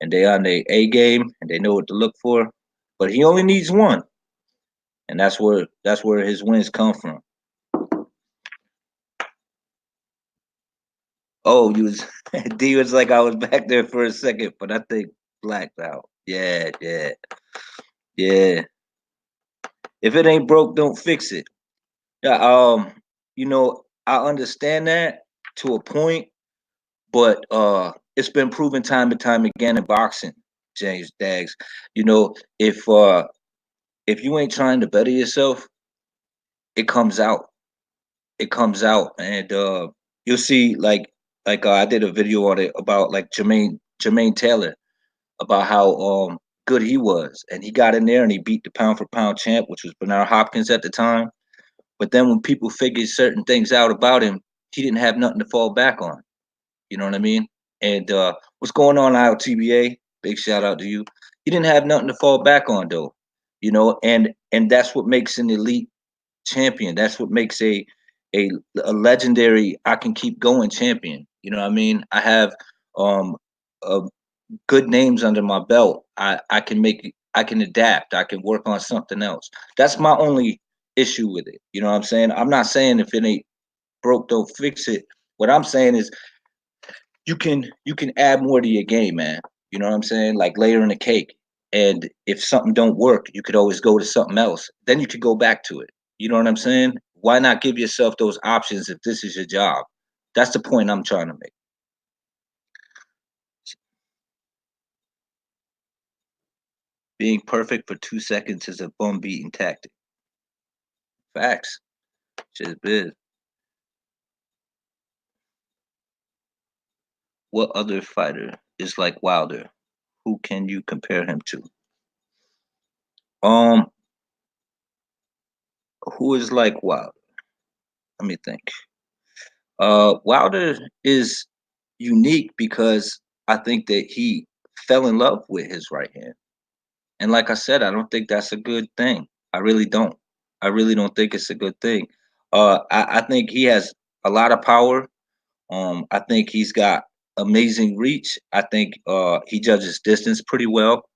and they on their A game and they know what to look for. But he only needs one. And that's where his wins come from. Oh, you was D was like I was back there for a second, but I think blacked out. Yeah, yeah, yeah. If it ain't broke, don't fix it. Yeah, I understand that to a point, but it's been proven time and time again in boxing, James Dags. You know, if you ain't trying to better yourself, it comes out. It comes out, and you'll see. I did a video on it about like Jermaine Taylor about how good he was, and he got in there and he beat the pound for pound champ, which was Bernard Hopkins at the time. But then when people figured certain things out about him, he didn't have nothing to fall back on. You know what I mean? And what's going on, ILTBA? Big shout out to you. He didn't have nothing to fall back on though. You know, and that's what makes an elite champion. That's what makes a legendary I can keep going champion. You know what I mean? I have um uh, good names under my belt. I can adapt. I can work on something else. That's my only issue with it. You know what I'm saying? I'm not saying if it ain't broke, don't fix it. What I'm saying is you can add more to your game, man. You know what I'm saying? Like layering the cake. And if something don't work, you could always go to something else. Then you could go back to it. You know what I'm saying? Why not give yourself those options if this is your job? That's the point I'm trying to make. Being perfect for 2 seconds is a bum beating tactic. Facts. Shit's biz. What other fighter is like Wilder? Who can you compare him to? Um, who is like Wilder? Let me think. Wilder is unique because I think that he fell in love with his right hand. And like I said, I don't think that's a good thing. I really don't. I really don't think it's a good thing. I think he has a lot of power. I think he's got amazing reach. I think he judges distance pretty well,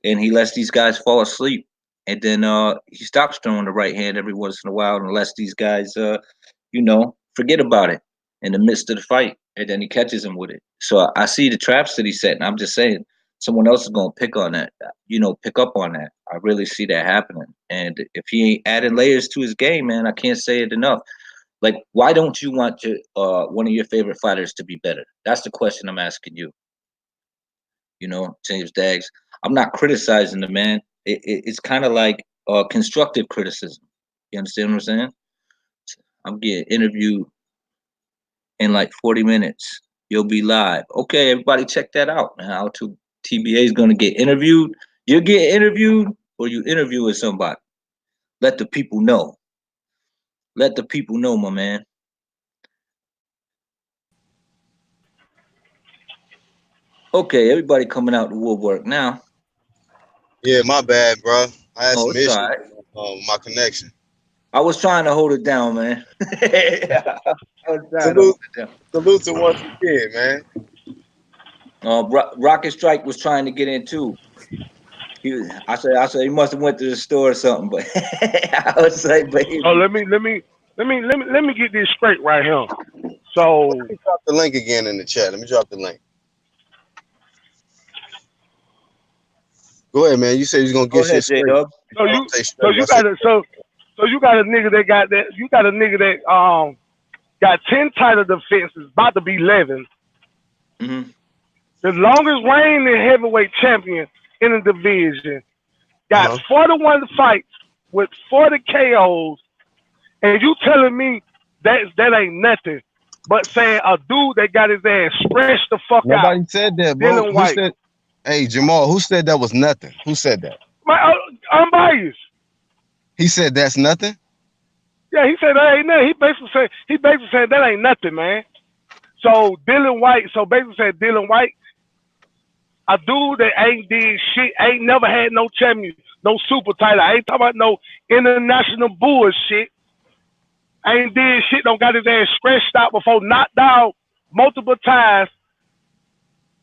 and he lets these guys fall asleep. And then he stops throwing the right hand every once in a while and lets these guys, forget about it in the midst of the fight. And then he catches them with it. So I see the traps that he set, and I'm just saying someone else is going to pick on that, pick up on that. I really see that happening. And if he ain't adding layers to his game, man, I can't say it enough. Like, why don't you want one of your favorite fighters to be better? That's the question I'm asking you. James Daggs. I'm not criticizing the man. It's kind of like constructive criticism. You understand what I'm saying? I'm getting interviewed in like 40 minutes. you'll be live. Okay, everybody, check that out, man. How to TBA is gonna get interviewed. You get interviewed, or you interviewing somebody. Let the people know. Let the people know, my man. Okay, everybody coming out the woodwork now. Yeah, my bad, bro. I had some it's issues all right. with my connection. I was trying to hold it down, man. Salute to once again, man. Rocket Strike was trying to get in too. I said he must have went to the store or something, but I was like, baby. Oh, let me get this straight right here. So let me drop the link again in the chat. Let me drop the link. Go ahead, man. You said you're gonna get shit straight. So you got a nigga that got that. You got a nigga that got 10 title defenses, about to be 11. Mm-hmm. The longest reigning heavyweight champion in the division. Got 41 fights with 40 KOs, and you telling me that ain't nothing but saying a dude that got his ass stretched the fuck out. Nobody said that, bro. DILLIAN WHYTE. Said, hey, Jamal, who said that was nothing? Who said that? I'm biased. He said that's nothing? Yeah, he said that ain't nothing. He basically said that ain't nothing, man. So DILLIAN WHYTE, DILLIAN WHYTE, a dude that ain't did shit, ain't never had no champion, no super title. I ain't talking about no international bullshit. Ain't did shit, don't got his ass stretched out before, knocked out multiple times.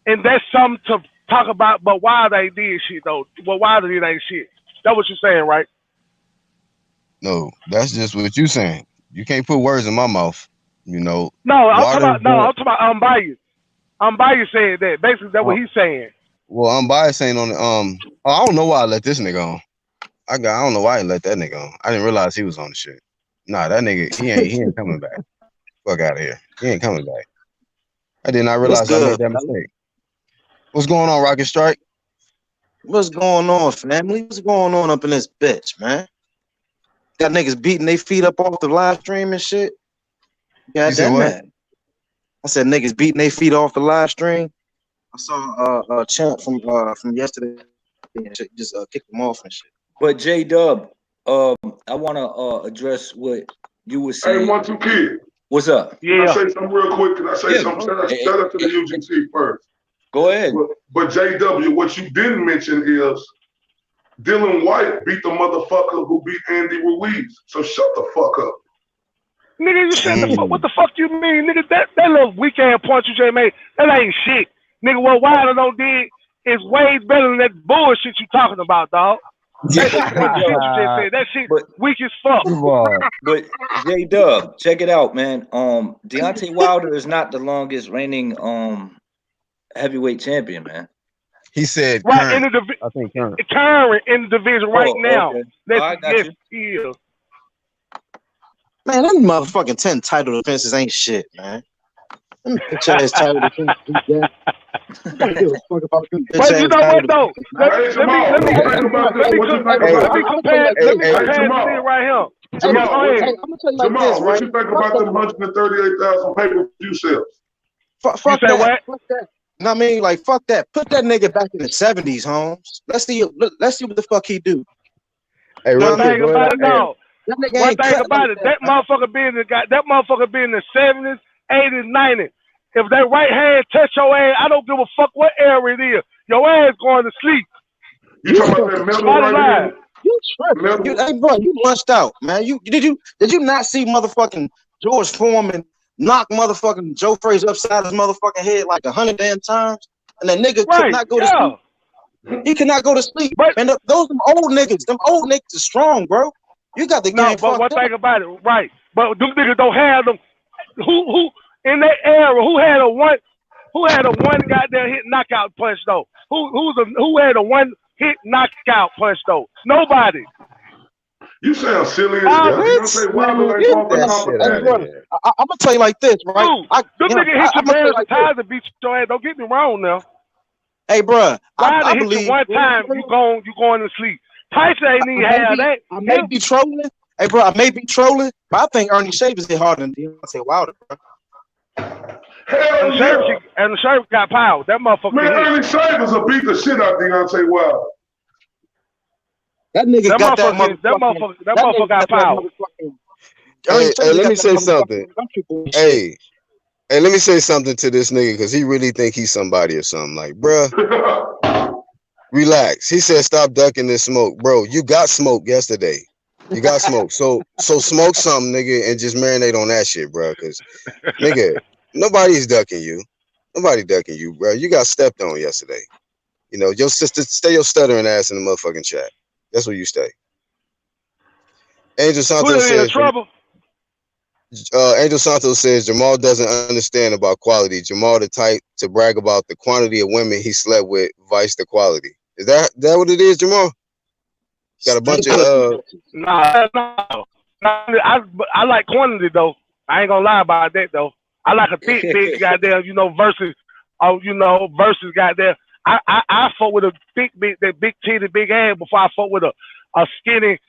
And that's something to talk about, but Wilder ain't did shit though. Well, Wilder did ain't shit. That's what you're saying, right? No, that's just what you're saying. You can't put words in my mouth, you know. No, I'm talking about unbiased. Unbiased saying that. Basically, that's what he's saying. Well, unbiased ain't on the I don't know why I let this nigga on. I don't know why I let that nigga on. I didn't realize he was on the shit. Nah, that nigga, he ain't coming back. Fuck out of here. He ain't coming back. I did not realize I made that mistake. What's going on, Rocket Strike? What's going on, family? What's going on up in this bitch, man? Got niggas beating their feet up off the live stream and shit. Yeah, that. I said niggas beating their feet off the live stream. I saw a chant from yesterday and shit, just kicked them off and shit. But J-Dub, I want to address what you were saying. Hey, 1-2 Kid. What's up? Can I say something real quick? Can I say something? Shout out to the UGC first. Go ahead. But JW, what you didn't mention is DILLIAN WHYTE beat the motherfucker who beat Andy Ruiz. So shut the fuck up. Nigga, you shut the fuck. What the fuck you mean, nigga? That little weak ass point you just made, that ain't shit. Nigga, what Wilder don't did is way better than that bullshit you talking about, dog. That shit you just said. That shit weak as fuck. But J-Dub, check it out, man. Deontay Wilder is not the longest reigning heavyweight champion, man. He said right current. in the I think current in the division right now. Okay. Let's heal. Man, them motherfucking 10 title defenses ain't shit, man. Let me put your ass title defenses. But you know what though? Let me compare right here. Jamal, what you think about the 138,000 pay-per-view sales? Fuck that. Fuck that. No, I mean, like, fuck that. Put that nigga back in the 70s, Holmes. Let's see what the fuck he do. Hey, one thing about it, no. One thing about it, that motherfucker being in the 70s, 80s, 90s. If that right hand touch your ass, I don't give a fuck what era it is. Your ass going to sleep. You talking about that metal right here? You tripping? Hey, bro, you lunched out, man. Did you not see motherfucking George Foreman knock motherfucking Joe Frazier upside his motherfucking head like 100 damn times, and that nigga could not go to sleep. He could not go to sleep. And those old niggas, them old niggas are strong, bro. You got the game. But one thing about it, right? But them niggas don't have them. Who in that era? Who had a one goddamn hit knockout punch though? Who had a one hit knockout punch though? Nobody. You sound silly as hell. I'm gonna tell you like this, right? Them niggas hit your man like times and beat your ass. Don't get me wrong now. Hey, bro, I believe you one time you going to sleep. Tyson ain't even have that. I may be trolling. Hey, bro, I may be trolling, but I think Ernie Shavers hit harder than Deontay Wilder, bro. Hell yeah. And the Sheriff got power. That motherfucker. Man, Ernie Shavers will beat the shit out of Deontay Wilder. That nigga That got that motherfucker got power. Hey, let me say something. Hey, let me say something to this nigga because he really think he's somebody or something. Like, bruh, relax. He said, stop ducking this smoke. Bro, you got smoke yesterday. You got smoke. So smoke something, nigga, and just marinate on that shit, bro. Because, nigga, nobody's ducking you. Nobody ducking you, bro. You got stepped on yesterday. You know, your sister, stay your stuttering ass in the motherfucking chat. That's where you stay. Angel Santos says, trouble. Angel Santos says Jamal doesn't understand about quality. Jamal the type to brag about the quantity of women he slept with, vice the quality. Is that what it is, Jamal? Got a bunch of Nah. I like quantity though. I ain't gonna lie about that though. I like a thick bitch, goddamn, versus goddamn. I fuck with a thick bitch, that big titty, big ass before I fuck with a skinny,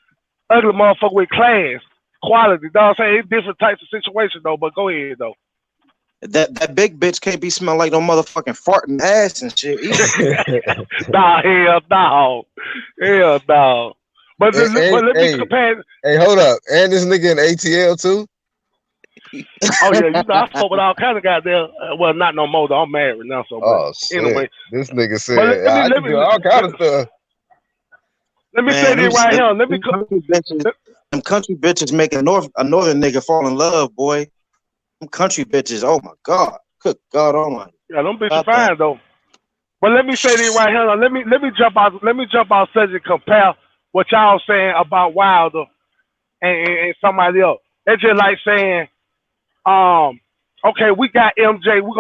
ugly motherfucker with class, quality. You know what I'm saying? It's different types of situations though. But go ahead though. That big bitch can't be smelling like no motherfucking farting ass and shit either. Nah, hell no. But let me compare. Hey, hold up. And this nigga in ATL too? Oh yeah, I fuck with all kind of goddamn. Well, not no more though. I'm married now, so shit. Anyway. This nigga said I can do all kind of stuff. Let me say this right here. Them country bitches make a northern nigga fall in love, boy. Them country bitches, oh my God. Good God almighty. Yeah, them bitches fine though. But let me say this right here. Let me jump out such and compare what y'all saying about Wilder and somebody else. It's just like saying, okay, we got MJ. We're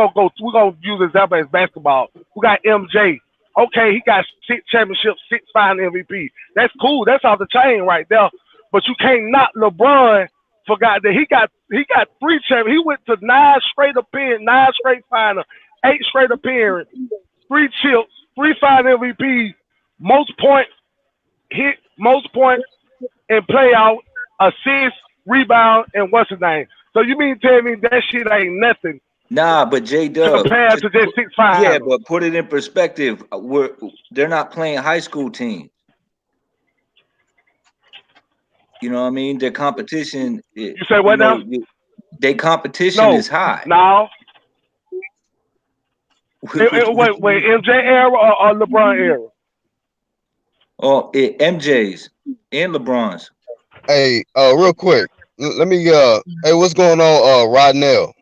gonna use this example as basketball. We got MJ. Okay, he got 6 championships, 6 final MVP. That's cool. That's off the chain right there. But you can't knock LeBron. Forgot that he got 3 champions. He went to 9 straight appearances, 9 straight finals, 8 straight appearances, 3 chips, 3 final MVPs, most points in playout, assists, rebound, and what's his name. So you mean tell me that shit ain't nothing? Nah, but J-Dub, compared to just 6 finals. Yeah, but put it in perspective. They're not playing high school teams. You know what I mean? Their competition. You say what now? Their competition is high. No. Wait, MJ era or LeBron era? Oh, MJ's and LeBron's. Hey, real quick, let me hey, what's going on, Rodnell?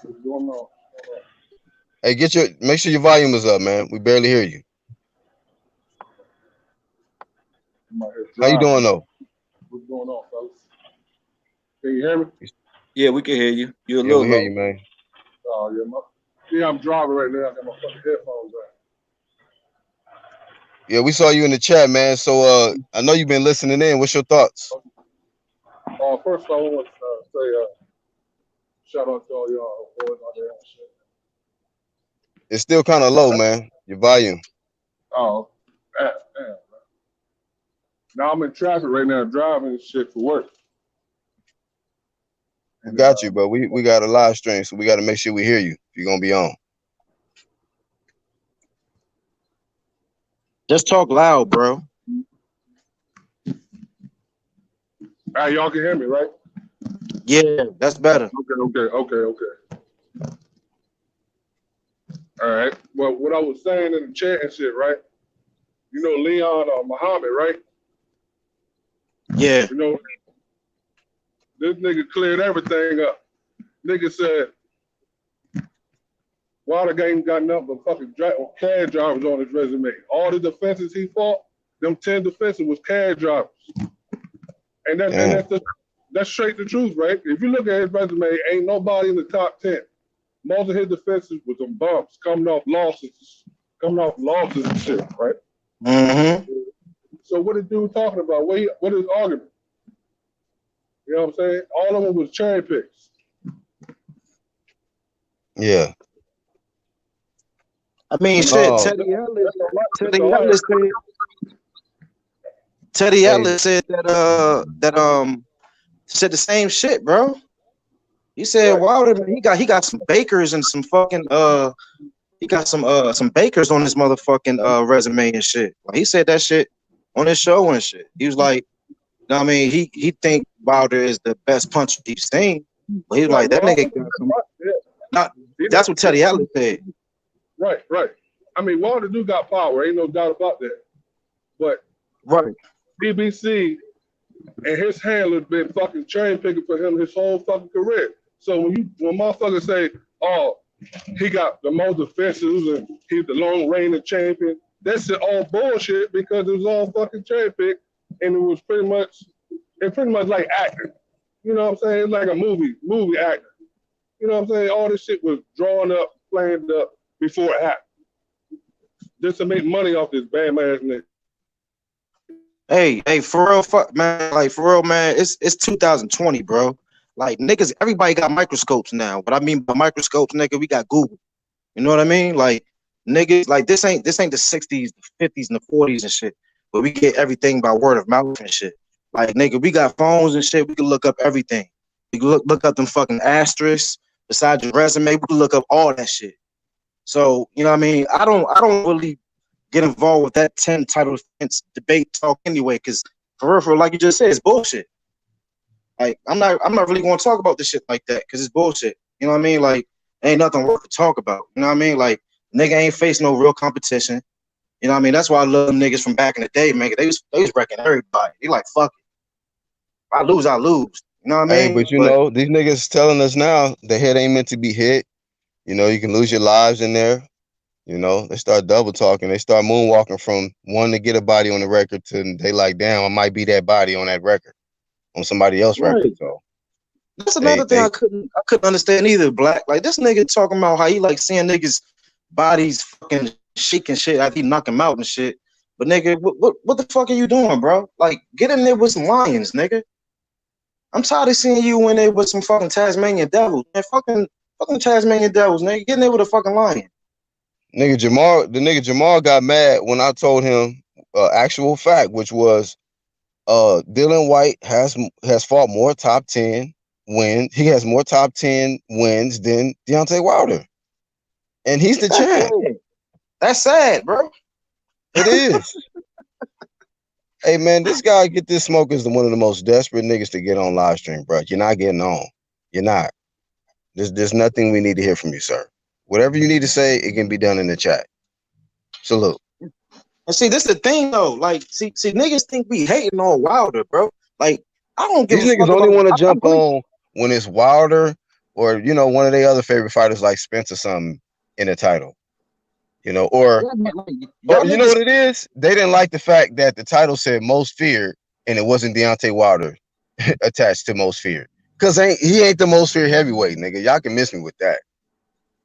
What's going on? Hey, make sure your volume is up, man. We barely hear you. How you doing though? What's going on, fellas? Can you hear me? Yeah, we can hear you. You're a we little hear low. you, man. Oh yeah, I'm driving right now. I got my fucking headphones on. Yeah, we saw you in the chat, man. So I know you've been listening in. What's your thoughts? First I want to say shout out to all y'all boys out there and shit. It's still kind of low, man. Your volume. Oh, damn, man. Now I'm in traffic right now, driving and shit for work. We got you, but we got a live stream, so we got to make sure we hear you if you're gonna be on. Just talk loud, bro. Y'all can hear me, right? Yeah, that's better. Okay. All right. Well, what I was saying in the chat and shit, right? You know Leon Muhammad, right? Yeah. You know, this nigga cleared everything up. Nigga said, Wilder game got nothing but fucking cab drivers on his resume. All the defenses he fought, them 10 defenses was cab drivers. And that's straight the truth, right? If you look at his resume, ain't nobody in the top 10. Most of his defenses was some bumps, coming off losses and shit, right? Mm-hmm. So what the dude talking about? What is argument? You know what I'm saying? All of them was cherry picks. Yeah. I mean, shit. Teddy Atlas said that said the same shit, bro. He said Wilder, man, he got some bakers and some fucking he got some bakers on his motherfucking resume and shit. Like, he said that shit on his show and shit. He was like, I mean, he think Wilder is the best puncher he's seen, but he was like, that nigga got some. Not, that's what Teddy Allen said. Right. I mean, Wilder do got power, ain't no doubt about that. But BBC and his handler been fucking chain picking for him his whole fucking career. So when motherfuckers say, oh, he got the most defenses and he's the long reigning champion, that's all bullshit because it was all fucking chain pick and it was pretty much like acting. You know what I'm saying? It's like a movie actor. You know what I'm saying? All this shit was drawn up, planned up before it happened. Just to make money off this bad ass nigga. Hey, for real, fuck, man. Like, for real, man, it's 2020, bro. Like, niggas, everybody got microscopes now. What I mean by microscopes, nigga, we got Google. You know what I mean? Like, niggas, like, this ain't the 60s, the 50s, and the 40s and shit. But we get everything by word of mouth and shit. Like, nigga, we got phones and shit. We can look up everything. We can look up them fucking asterisks beside your resume. We can look up all that shit. So, you know what I mean? I don't really get involved with that 10 title defense debate talk anyway, because for real, like you just said, it's bullshit. Like, I'm not really going to talk about this shit like that because it's bullshit. You know what I mean? Like, ain't nothing worth to talk about. You know what I mean? Like, nigga ain't faced no real competition. You know what I mean? That's why I love them niggas from back in the day, man. They was wrecking everybody. They like, fuck it. If I lose, I lose. You know what I mean? Hey, but you know, these niggas telling us now the head ain't meant to be hit. You know, you can lose your lives in there. You know, they start double talking. They start moonwalking from wanting to get a body on the record to they like, damn, I might be that body on that record, on somebody else's record. So that's another thing I couldn't understand either, Black. Like, this nigga talking about how he like seeing niggas' bodies fucking shaking shit after he knock him out and shit. But nigga, what the fuck are you doing, bro? Like, get in there with some lions, nigga. I'm tired of seeing you in there with some fucking Tasmanian devils. Man, fucking Tasmanian devils, nigga. Get in there with a fucking lion. The nigga Jamal got mad when I told him actual fact, which was DILLIAN WHYTE has fought more top 10 wins. He has more top 10 wins than Deontay Wilder. And he's the champ. That's sad, bro. It is. Hey, man, this guy Get This Smoke is one of the most desperate niggas to get on live stream, bro. You're not getting on. You're not. There's nothing we need to hear from you, sir. Whatever you need to say, it can be done in the chat. Salute. And see, this is the thing, though. Like, see, niggas think we hating on Wilder, bro. Like, I don't give a fuck. These niggas only want to jump on when it's Wilder or, you know, one of their other favorite fighters like Spence or something in the title. You know, or you know what it is? They didn't like the fact that the title said most feared and it wasn't Deontay Wilder attached to most feared. Because he ain't the most feared heavyweight, nigga. Y'all can miss me with that.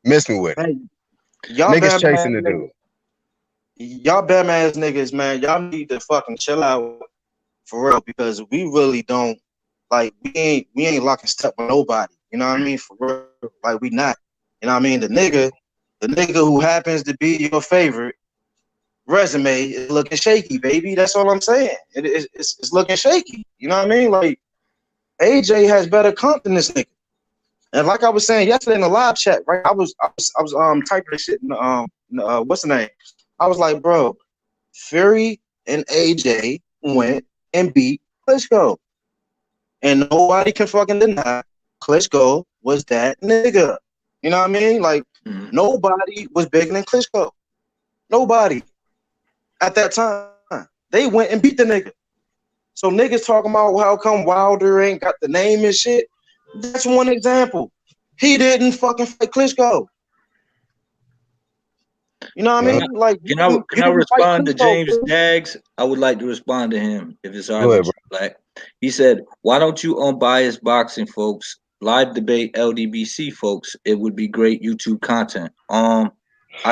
Miss me with it. Hey, y'all niggas chasing the dude. Y'all bam ass niggas, man. Y'all need to fucking chill out for real, because we really don't, like, we ain't locking step with nobody. You know what I mean? For real. Like, we not. You know what I mean? The nigga who happens to be your favorite resume is looking shaky, baby. That's all I'm saying. It's looking shaky. You know what I mean? Like, AJ has better comp than this nigga. And like I was saying yesterday in the live chat, right? I was typing this shit in what's the name? I was like, bro, Fury and AJ went and beat Klitschko. And nobody can fucking deny Klitschko was that nigga. You know what I mean? Like, nobody was bigger than Klitschko. Nobody. At that time. They went and beat the nigga. So niggas talking about how come Wilder ain't got the name and shit. That's one example. He didn't fucking fight Klitschko. You know what I mean? Like, can I respond to James Daggs? I would like to respond to him if it's all right with you, Black. He said, "Why don't you unbiased boxing folks live debate LDBC folks? It would be great YouTube content." I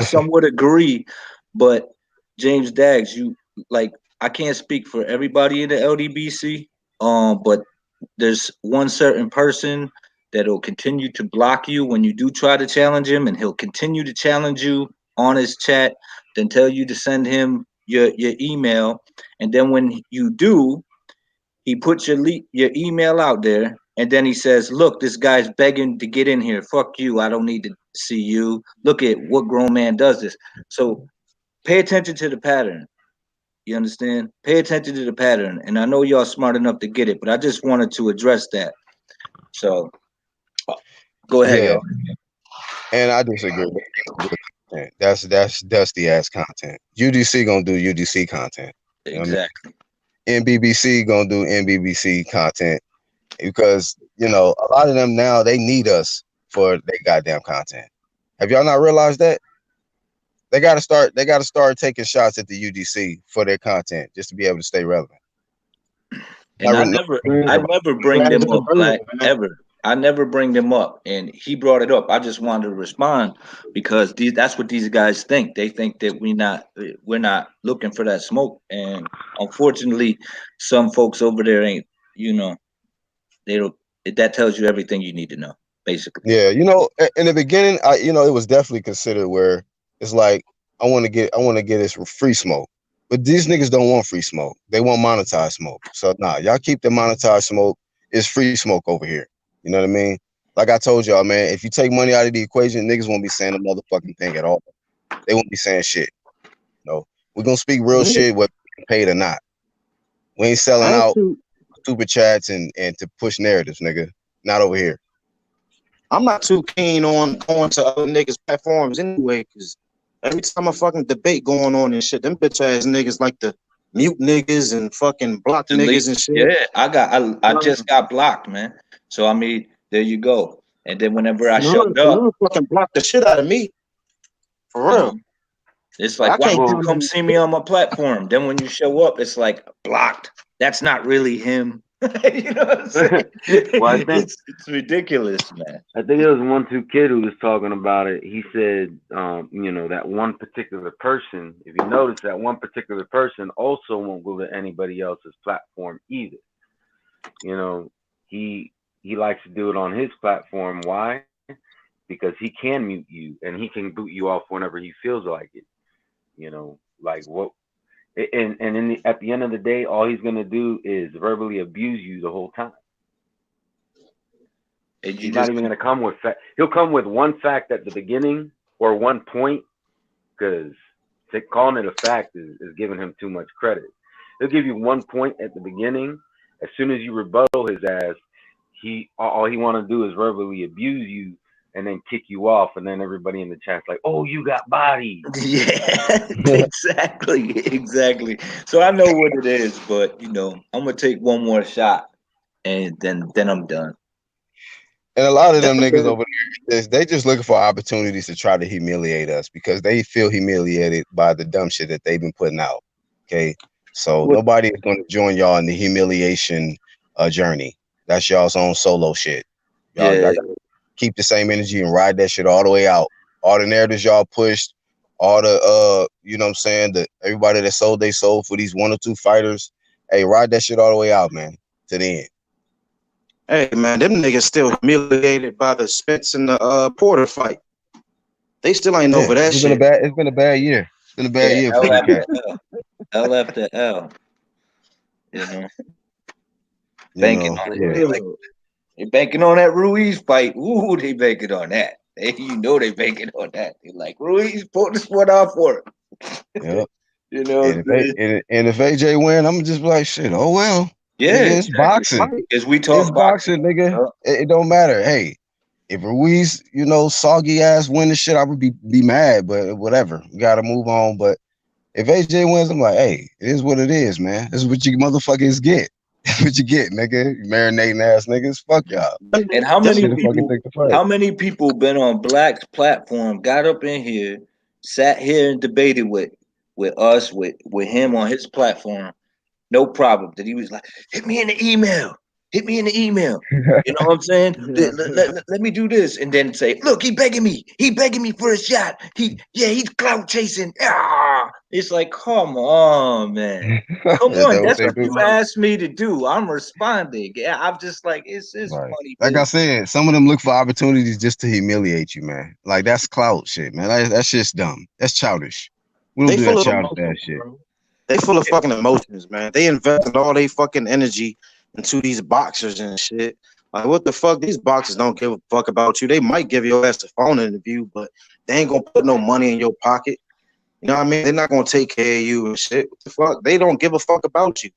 somewhat agree, but James Daggs, I can't speak for everybody in the LDBC. But there's one certain person that'll continue to block you when you do try to challenge him, and he'll continue to challenge you on his chat, then tell you to send him your email, and then when you do, he puts your email out there, And then he says, look, this guy's begging to get in here. Fuck you. I don't need to see you. Look at what grown man does this. So pay attention to the pattern. You understand? Pay attention to the pattern. And I know y'all smart enough to get it, but I just wanted to address that. So go ahead, Yeah. y'all. And I disagree. That's dusty ass content. UDC gonna do UDC content. You know Exactly. what I mean? NBBC gonna do NBBC content because you know a lot of them now they need us for their goddamn content. Have y'all not realized that? They gotta start taking shots at the UDC for their content just to be able to stay relevant. And I never bring them up, Black, ever. I never bring them up, and he brought it up. I just wanted to respond because that's what these guys think. They think that we're not looking for that smoke, and unfortunately, some folks over there ain't. You know, they don't. That tells you everything you need to know, basically. Yeah, you know, in the beginning, it was definitely considered where it's like I want to get this free smoke, but these niggas don't want free smoke. They want monetized smoke. So nah, y'all keep the monetized smoke. It's free smoke over here. You know what I mean? Like I told y'all, man, if you take money out of the equation, niggas won't be saying a motherfucking thing at all. They won't be saying shit. No, we're gonna speak real shit, whether paid or not. We ain't selling out stupid chats and to push narratives, nigga. Not over here. I'm not too keen on going to other niggas' platforms anyway, because every time a fucking debate going on and shit, them bitch ass niggas like to mute niggas and fucking block niggas and shit. Yeah, I just got blocked, man. So I mean, there you go. And then whenever I showed up, fucking block the shit out of me. For real. It's like, why don't you come see me on my platform? Then when you show up, it's like blocked. That's not really him. You know what I'm saying? Well, I think it's ridiculous, man. I think it was 1-2 Kid who was talking about it. He said, you know, that one particular person, if you notice, that one particular person also won't go to anybody else's platform either. You know, he likes to do it on his platform. Why? Because he can mute you and he can boot you off whenever he feels like it. You know, like what? And at the end of the day, all he's gonna do is verbally abuse you the whole time. He's not even gonna come with fact. He'll come with one fact at the beginning or one point, because calling it a fact is giving him too much credit. He'll give you one point at the beginning. As soon as you rebuttal his ass, all he want to do is verbally abuse you and then kick you off, and then everybody in the chat's like, "Oh, you got bodied." Yeah, exactly. So I know what it is, but you know, I'm gonna take one more shot, and then I'm done. And a lot of them niggas over there, they just looking for opportunities to try to humiliate us because they feel humiliated by the dumb shit that they've been putting out. Okay, so nobody is going to join y'all in the humiliation journey. That's y'all's own solo shit. Y'all gotta keep the same energy and ride that shit all the way out. All the narratives y'all pushed, all the you know what I'm saying, everybody that sold they soul for these 1 or 2 fighters. Hey, ride that shit all the way out, man, to the end. Hey man, them niggas still humiliated by the Spence and the Porter fight. They still ain't over that shit. It's been a bad year. It's been a bad year for you guys. L after L. You know. Banking on it. They banking on that Ruiz fight. Ooh, they banking on that. They banking on that. They like, Ruiz, pull this one off for it. Yep. You know. And if AJ win, I'm just like, shit, oh well. Yeah, nigga, it's boxing. As we talk it's boxing, nigga. It don't matter. Hey, if Ruiz, you know, soggy ass win the shit, I would be mad, but whatever. We gotta move on. But if AJ wins, I'm like, hey, it is what it is, man. This is what you motherfuckers get. What you get, nigga? Marinating ass niggas. Fuck y'all. And how many people been on Black's platform, got up in here, sat here and debated with us, with him on his platform? No problem. That he was like, hit me in the email. Hit me in the email. You know what I'm saying? let me do this. And then say, look, he begging me. He begging me for a shot. He's clout chasing. Ah. It's like, come on, man. Come on. That's what you asked me to do. I'm responding. Yeah, I'm just like, it's funny. Like I said, some of them look for opportunities just to humiliate you, man. Like, that's clout shit, man. That's just dumb. That's childish. We don't do that childish ass shit. They full of fucking emotions, man. They invested all their fucking energy into these boxers and shit. Like, what the fuck? These boxers don't give a fuck about you. They might give your ass a phone interview, but they ain't gonna put no money in your pocket. You know what I mean? They're not gonna take care of you and shit. What the fuck? They don't give a fuck about you.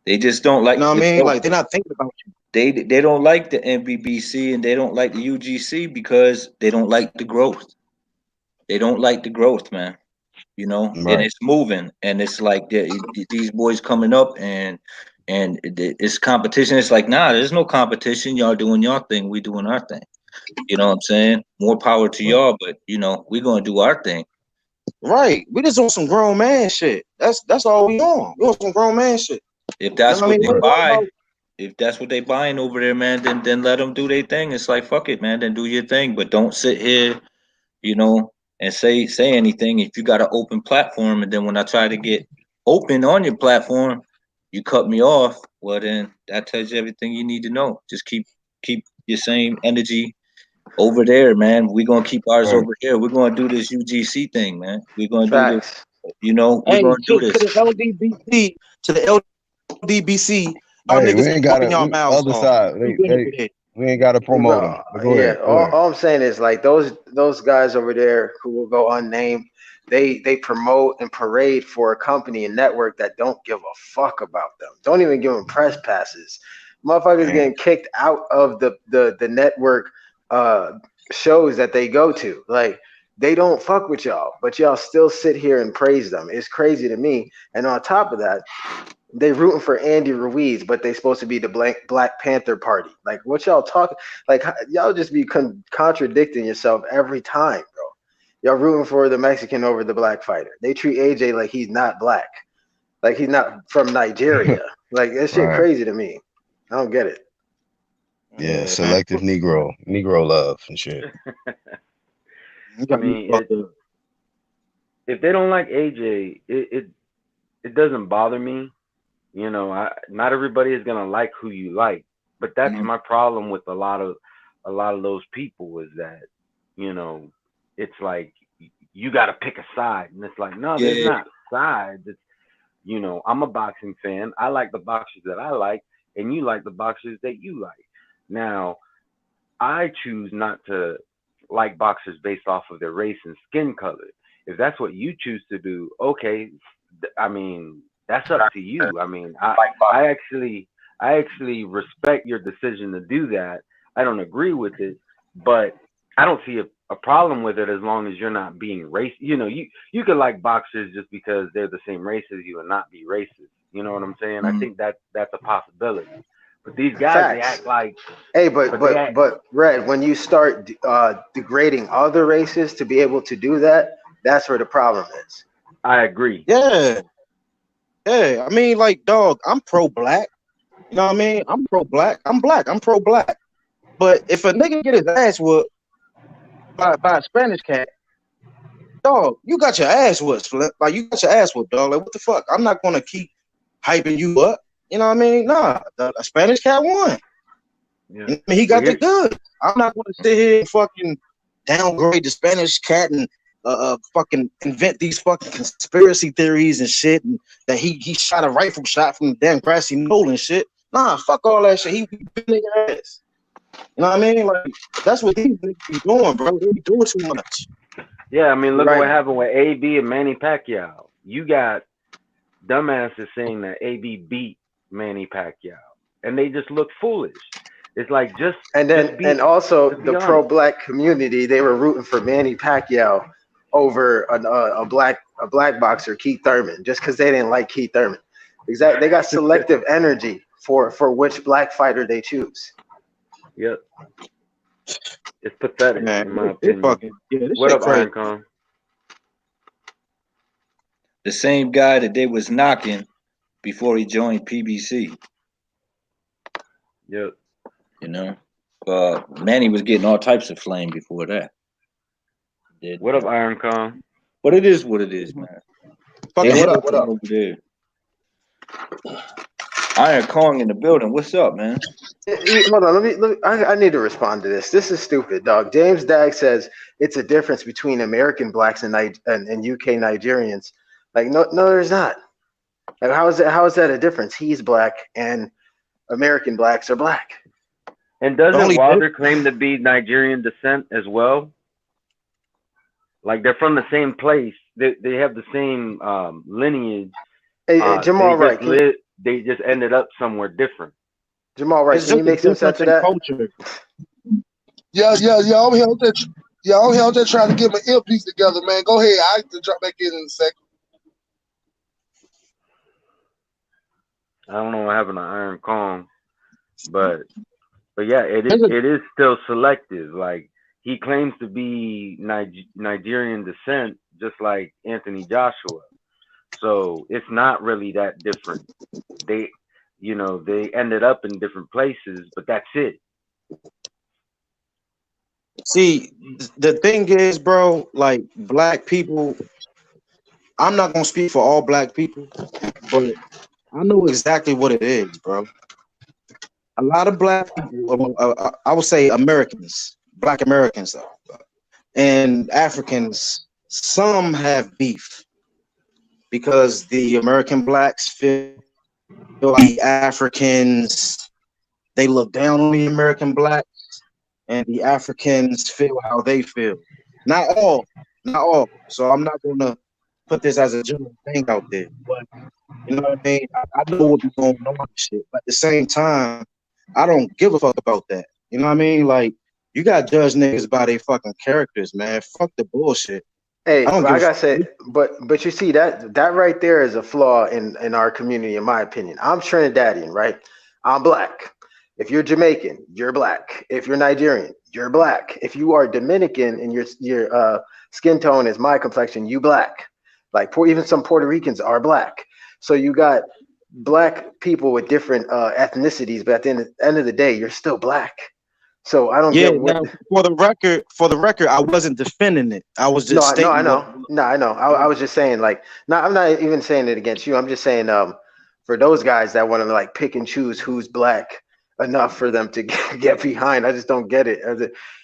They just don't like. You know what I mean? Like, they're not thinking about you. They don't like the NBBC and they don't like the UGC because they don't like the growth. They don't like the growth, man. You know, Right. and it's moving, and it's like these boys coming up, and it's competition. It's like, nah, there's no competition. Y'all doing your thing, we doing our thing. You know what I'm saying? More power to y'all, but you know, we're gonna do our thing. Right. We just on some grown man shit. That's all we on. We on some grown man shit. If that's You know what what I mean? they buy, if that's what they buying over there, man, then let them do their thing. It's like, fuck it, man. Then do your thing, but don't sit here, you know, and say anything. If you got an open platform, and then when I try to get open on your platform, you cut me off. Well, then that tells you everything you need to know. Just keep your same energy over there, man. We're gonna keep ours Right. over here. We're gonna do this UGC thing, man. We're gonna do this. Facts. You know, we're Hey, gonna do to this. the LDBC, to the LDBC, y'all Hey, we niggas ain't popping got y'all to mouths other off. side. We winning today. We ain't got to promote them. But go Yeah, ahead. Go ahead. all I'm saying is like those guys over there who will go unnamed, they promote and parade for a company and network that don't give a fuck about them. Don't even give them press passes. Motherfuckers Man. getting kicked out of the network shows that they go to. Like, they don't fuck with y'all, but y'all still sit here and praise them. It's crazy to me. And on top of that, they rooting for Andy Ruiz, but they supposed to be the Black Panther party. Like, what y'all talking? Like, y'all just be contradicting yourself every time, bro. Y'all rooting for the Mexican over the black fighter. They treat AJ like he's not black, like he's not from Nigeria. Like, that shit Right. crazy to me. I don't get it. Yeah, selective Negro love and shit. I mean, if they don't like AJ, it doesn't bother me. You know, not everybody is gonna like who you like, but that's my problem with a lot of those people is that, you know, it's like you got to pick a side, and it's like, no, there's not sides. It's, you know, I'm a boxing fan. I like the boxers that I like, and you like the boxers that you like. Now, I choose not to like boxers based off of their race and skin color. If that's what you choose to do, okay. I mean, that's up to you. I mean, I actually respect your decision to do that. I don't agree with it, but I don't see a problem with it as long as you're not being racist. You know, you could like boxers just because they're the same race as you and not be racist. You know what I'm saying? I think that's a possibility. But these guys, they act like, hey, but Red, when you start degrading other races to be able to do that, that's where the problem is. I agree. Yeah. I mean, like, dog, I'm pro-black. You know what I mean? I'm pro-black. I'm black. I'm pro-black. But if a nigga get his ass whooped by a Spanish cat, dog, you got your ass whooped, Flip. Like, you got your ass whooped, dog. Like, what the fuck? I'm not gonna keep hyping you up. You know what I mean? Nah, a Spanish cat won. Yeah. I mean, he got the goods. I'm not gonna sit here and fucking downgrade the Spanish cat and fucking invent these fucking conspiracy theories and shit, and that he shot a rifle shot from the damn grassy knoll and shit. Nah, fuck all that shit. He beat nigga ass. You know what I mean? Like, that's what these niggas be doing, bro. They be doing too much. Yeah, I mean, look at what happened with AB and Manny Pacquiao. You got dumbasses saying that AB beat Manny Pacquiao, and they just look foolish. It's like and also the pro-black community, they were rooting for Manny Pacquiao over a black boxer, Keith Thurman, just because they didn't like Keith Thurman. Exactly, they got selective energy for which black fighter they choose. Yep, it's pathetic, Man, in my opinion. What up, Iron Kong? The same guy that they was knocking before he joined PBC. Yep. You know, Manny was getting all types of flame before that. What up, Iron Kong? But it is what it is, man. What up? Over there. Iron Kong in the building. What's up, man? Hold on, I need to respond to this. This is stupid, dog. James Dag says it's a difference between American blacks and UK Nigerians. Like, no, there's not. Like, how is that a difference? He's black and American blacks are black. And The doesn't only Wilder claim to be Nigerian descent as well? Like they're from the same place. They have the same lineage. Hey, Jamal Wright, They just ended up somewhere different. Jamal Wright, it's can you just a make some sense difference of in that? culture. Yeah, I'm here with that. Yeah, I'm here with that trying to get my earpiece together, man. Go ahead. I can drop back in a second. I don't know what happened to Iron Kong, but yeah, it is still selective. Like he claims to be Nigerian descent, just like Anthony Joshua. So it's not really that different. They ended up in different places, but that's it. See, the thing is, bro, like black people, I'm not gonna speak for all black people, but I know exactly what it is, bro. A lot of black people, I would say Americans, black Americans, and Africans, some have beef because the American blacks feel like the Africans, they look down on the American blacks, and the Africans feel how they feel. Not all. So I'm not gonna put this as a general thing out there, but you know what I mean? I know what be going on and shit, but at the same time, I don't give a fuck about that. You know what I mean? Like, you gotta judge niggas by their fucking characters, man. Fuck the bullshit. Hey, I don't but give I a gotta fuck. say, but you see that right there is a flaw in our community, in my opinion. I'm Trinidadian, right? I'm black. If you're Jamaican, you're black. If you're Nigerian, you're black. If you are Dominican and your skin tone is my complexion, you black. Like even some Puerto Ricans are black. So you got black people with different ethnicities, but at the end of the day, you're still black. So I don't Yeah, get what. now for the record, I wasn't defending it. I was just No, I stating what. know. No, I know. I was just saying, like, I'm not even saying it against you. I'm just saying, for those guys that want to like pick and choose who's black enough for them to get behind, I just don't get it.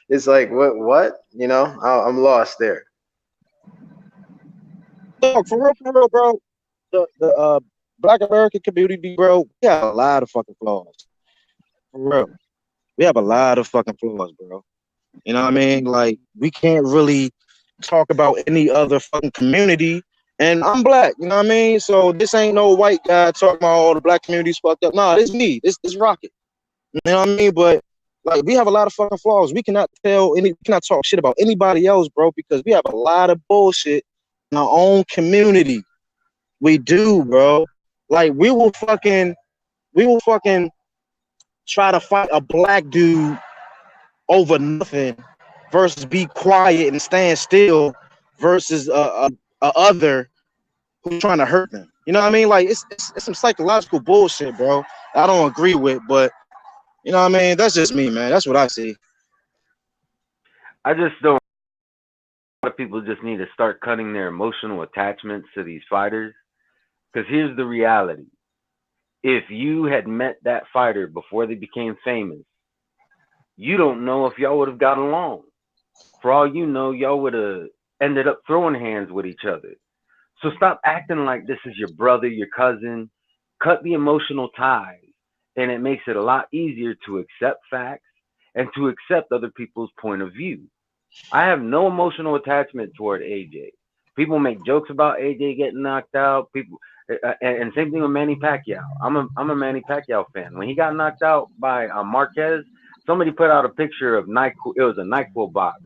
It's like, what? You know, I'm lost there. Dog, for real, bro. The Black American community, bro, we have a lot of fucking flaws. For real, we have a lot of fucking flaws, bro. You know what I mean? Like, we can't really talk about any other fucking community. And I'm black, you know what I mean? So this ain't no white guy talking about all the black communities fucked up. Nah, this me. This Rocket. You know what I mean? But like, we have a lot of fucking flaws. We cannot talk shit about anybody else, bro, because we have a lot of bullshit in our own community. We do, bro. Like, we will fucking try to fight a black dude over nothing versus be quiet and stand still versus a other who's trying to hurt them. You know what I mean? Like, it's some psychological bullshit, bro. I don't agree with, but you know what I mean? That's just me, man. That's what I see. I just don't. A lot of people just need to start cutting their emotional attachments to these fighters. Because here's the reality. If you had met that fighter before they became famous, you don't know if y'all would have gotten along. For all you know, y'all would have ended up throwing hands with each other. So stop acting like this is your brother, your cousin. Cut the emotional ties, and it makes it a lot easier to accept facts and to accept other people's point of view. I have no emotional attachment toward AJ. People make jokes about AJ getting knocked out. And same thing with Manny Pacquiao. I'm a Manny Pacquiao fan. When he got knocked out by Marquez, somebody put out a picture of NyQuil. It was a NyQuil box,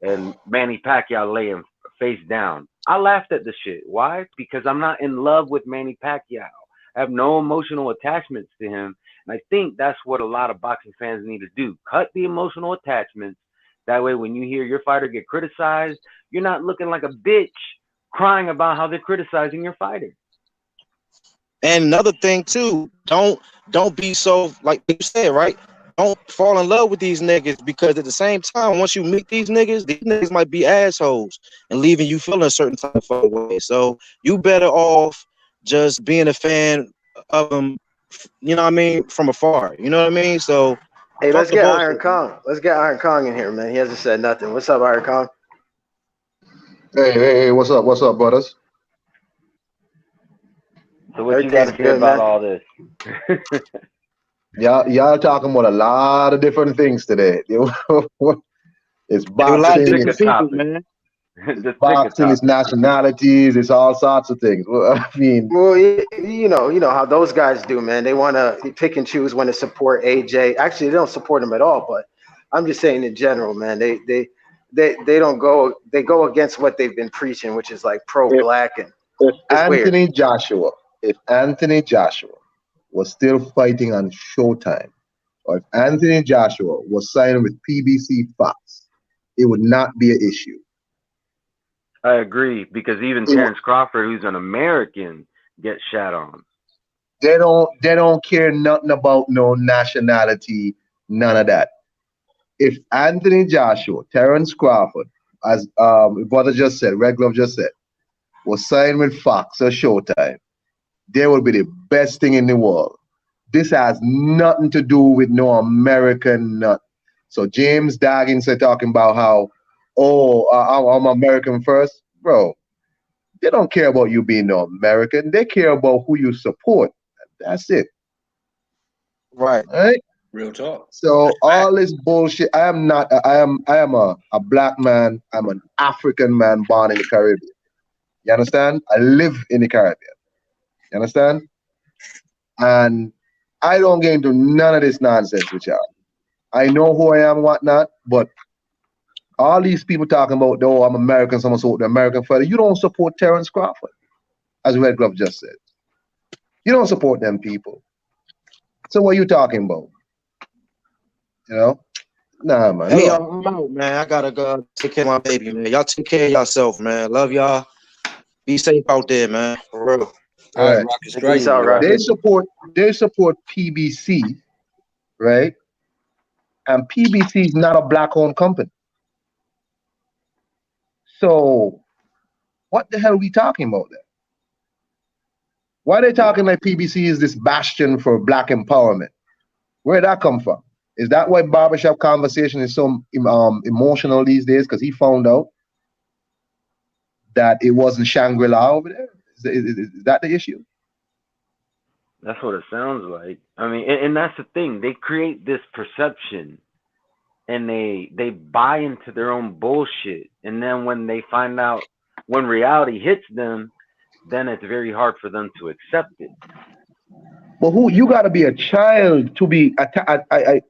and Manny Pacquiao laying face down. I laughed at the shit. Why? Because I'm not in love with Manny Pacquiao. I have no emotional attachments to him, and I think that's what a lot of boxing fans need to do. Cut the emotional attachments. That way, when you hear your fighter get criticized, you're not looking like a bitch crying about how they're criticizing your fighter. And another thing too, don't be so, like you said, right? Don't fall in love with these niggas, because at the same time, once you meet these niggas might be assholes and leaving you feeling a certain type of way. So you better off just being a fan of them, you know what I mean, from afar. You know what I mean? So hey, let's get bullshit, Iron Kong. Let's get Iron Kong in here, man. He hasn't said nothing. What's up, Iron Kong? Hey, what's up, brothers? So what you got to say about all this? Y'all talking about a lot of different things today. It's There were a lot of boxing, different it's people, man. The boxing, it's nationalities, it's all sorts of things. Well, I mean, Well, you know how those guys do, man. They want to pick and choose when to support AJ. Actually, they don't support him at all. But I'm just saying in general, man. They don't go. They go against what they've been preaching, which is like pro-black, and if it's weird. if Anthony Joshua was still fighting on Showtime, or if Anthony Joshua was signing with PBC Fox, it would not be an issue. I agree, because even Terrence Crawford, who's an American, gets shat on. They don't care nothing about no nationality, none of that. If Anthony Joshua, Terrence Crawford, as brother just said, Red Glove just said, was signed with Fox or Showtime, they would be the best thing in the world. This has nothing to do with no American nut. So James Daggins said talking about how, I'm American first, bro. They don't care about you being no American. They care about who you support. That's it. Right. Right? Real talk. So all this bullshit. I am a black man. I'm an African man born in the Caribbean. You understand? I live in the Caribbean. You understand? And I don't get into none of this nonsense with y'all. I know who I am and whatnot, but all these people talking about, oh, I'm American, someone support the American fighter. You don't support Terrence Crawford, as Red Glove just said. You don't support them people. So what are you talking about? You know? Nah, man. Hey, y'all, I'm out, man. I gotta go take care of my baby, man. Y'all take care of yourself, man. Love y'all. Be safe out there, man. For real. All right. Peace out, Rocket. They support PBC, right? And PBC is not a black-owned company. So what the hell are we talking about there? Why are they talking like PBC is this bastion for black empowerment? Where'd that come from? Is that why barbershop conversation is so emotional these days? Because he found out that it wasn't Shangri-La over there? Is that the issue? That's what it sounds like. I mean, and that's the thing. They create this perception, and they buy into their own bullshit. And then when they find out, when reality hits them, then it's very hard for them to accept it. But you got to be a child to be.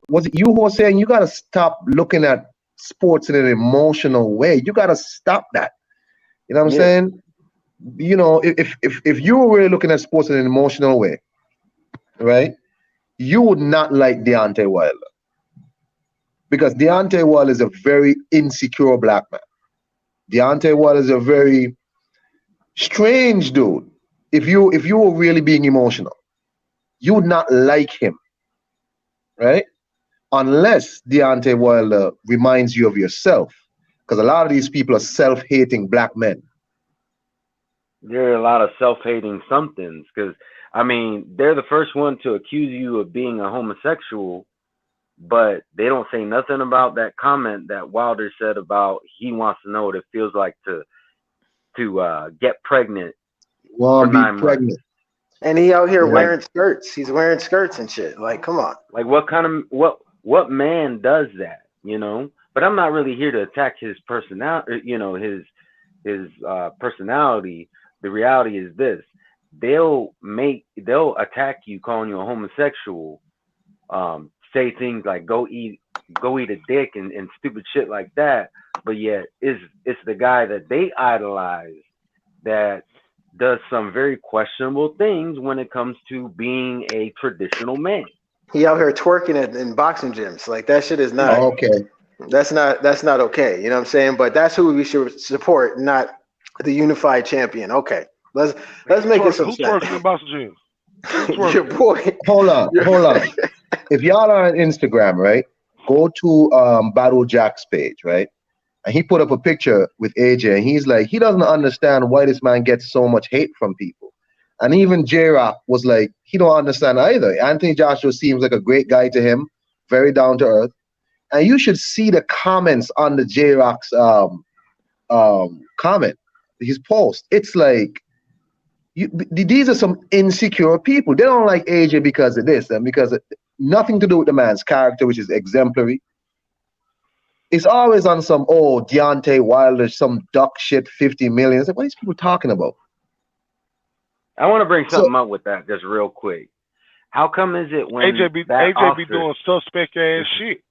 Was it you who was saying you got to stop looking at sports in an emotional way? You got to stop that. You know what I'm saying? You know, if you were really looking at sports in an emotional way, right? You would not like Deontay Wilder, because Deontay Wilder is a very insecure black man. Deontay Wilder is a very strange dude. If you were really being emotional, you would not like him, right? Unless Deontay Wilder reminds you of yourself, because a lot of these people are self-hating black men. There are a lot of self-hating somethings, because I mean, they're the first one to accuse you of being a homosexual, but they don't say nothing about that comment that Wilder said about he wants to know what it feels like to get pregnant for 9 months. And he out here wearing skirts. He's wearing skirts and shit. Like, come on. Like, what man does that? You know. But I'm not really here to attack his personality. You know, his personality. The reality is this: they'll attack you, calling you a homosexual. Say things like go eat a dick and stupid shit like that. But yet, it's the guy that they idolize that does some very questionable things when it comes to being a traditional man. He out here twerking in boxing gyms. Like, that shit is not okay. That's not okay. You know what I'm saying? But that's who we should support, not the unified champion. Okay. Let's make it some sense. Who's twerking in boxing gyms? Your boy. Hold on. If y'all are on Instagram, right, go to Battle Jack's page, right? And he put up a picture with AJ, and he's like, he doesn't understand why this man gets so much hate from people. And even J-Rock was like, he don't understand either. Anthony Joshua seems like a great guy to him, very down to earth. And you should see the comments on the J-Rock's comment, his post. It's like, these are some insecure people. They don't like AJ because of this and because of, nothing to do with the man's character, which is exemplary. It's always on some, oh, Deontay Wilder, some duck shit, 50 million. It's like, what are these people talking about? I want to bring something up with that just real quick. How come is it when AJ be doing suspect ass shit?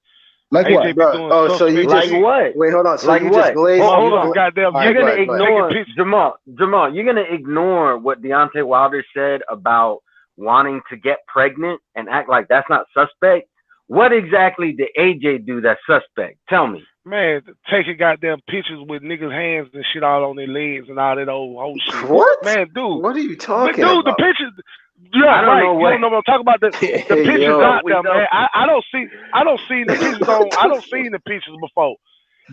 Like AJ what? be doing Oh, so you suspect just like what? wait, hold on. So Like you what? just glazed. Hold on. Goddamn, All You're right, gonna go ahead. ignore Taking Jamal. You're gonna ignore what Deontay Wilder said about wanting to get pregnant and act like that's not suspect. What exactly did AJ do that's suspect? Tell me. Man, taking goddamn pictures with niggas' hands and shit all on their legs and all that old shit. What? Man, dude. What are you talking Dude, about? the pictures. Yeah, I don't right. know You what- don't know what I'm talking about. The pictures Yo, out we there, don't. man. I don't see the pictures on. I don't see the pictures before.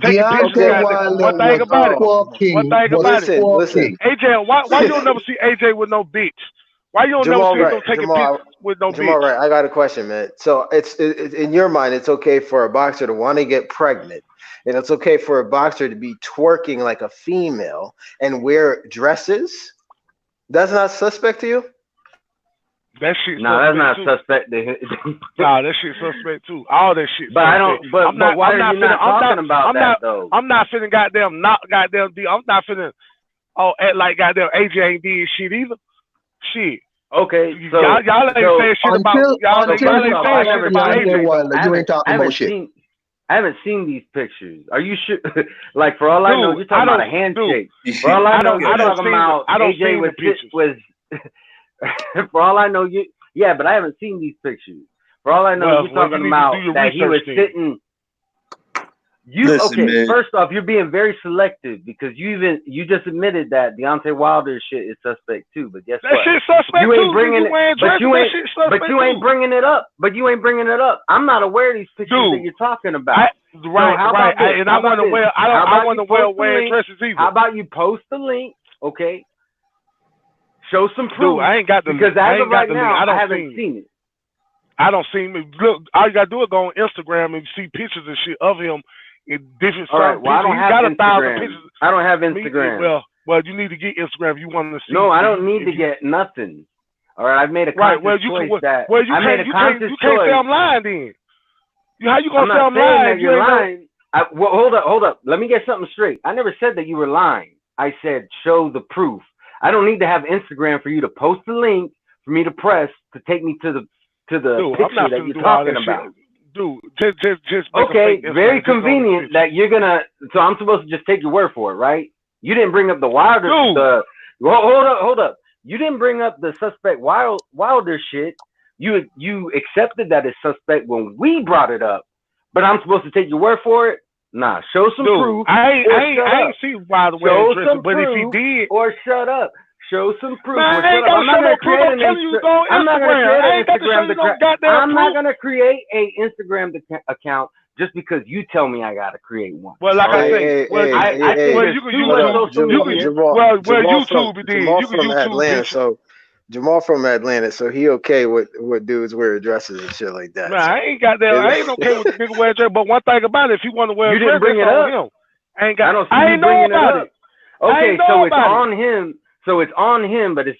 Taking pictures. Deontay Goddamn. Wilder One thing about it. talking. One thing about it. Listen. AJ, why you don't never see AJ with no bitch? Why you don't Jamal, never see right. him taking Jamal, pictures with no Jamal, bitch? right. I got a question, man. So it's in your mind, it's okay for a boxer to want to get pregnant, and it's okay for a boxer to be twerking like a female and wear dresses. That's not suspect to you? That shit. No, that's not too. suspect. Nah, that shit suspect too. All that shit. But I suspect. don't. But, I'm not, why I'm are you not not finna, talking about that though? I'm not finna goddamn not goddamn D. I'm not finna act like goddamn AJ ain't did shit either. Shit. Okay, so y'all ain't saying shit about y'all ain't saying shit about AJ. Wilder, you ain't talking about shit. I haven't seen these pictures. Are you sure? Like, for all I know, you're talking about a handshake. For all I know, you're talking about AJ was for all I know, yeah, but I haven't seen these pictures. For all I know, you're talking about that he was sitting. Listen, man. First off, you're being very selective because you just admitted that Deontay Wilder shit is suspect too. But guess that what? Shit suspect you ain't too. bringing it. But you ain't too. bringing it up. But you ain't bringing it up. I'm not aware of these pictures that you're talking about. Right. And I want to wear. I want to wear dresses either. How about you post the link? Okay. Show some proof. Dude, I ain't got the because as of right now, I haven't seen it. I don't see him. Look, all you gotta do is go on Instagram and see pictures and shit of him in different All right, well, I don't have Instagram. I don't have Instagram. Well, you need to get Instagram if you want to see. No, I don't need to get nothing. All right, I've made a conscious choice that I made a conscious choice. You can't say I'm lying then. How you gonna say I'm lying? lying? That you're lying. Well, hold up. Let me get something straight. I never said that you were lying. I said show the proof. I don't need to have Instagram for you to post the link for me to press to take me to the picture that you're talking about. Dude, just okay, very convenient that you're gonna. So I'm supposed to just take your word for it, right? You didn't bring up the Wilder. Hold up. You didn't bring up the suspect Wilder shit. You accepted that it's suspect when we brought it up, but I'm supposed to take your word for it. Nah, show some proof. I ain't see Wilder wearing dresses, but if he did, or shut up. Show some proof. Man, I'm not gonna create an Instagram account just because you tell me I gotta create one. Well, like I say, Jamal from Atlanta, so Jamal from Atlanta, so he okay with dudes wearing dresses and shit like that. Nah, I ain't got that. I ain't okay with the nigga wearing dress. But one thing about it, if he want to wear a dress, you didn't bring it up. him. I ain't know about it. Okay, so it's on him. So it's on him, but it's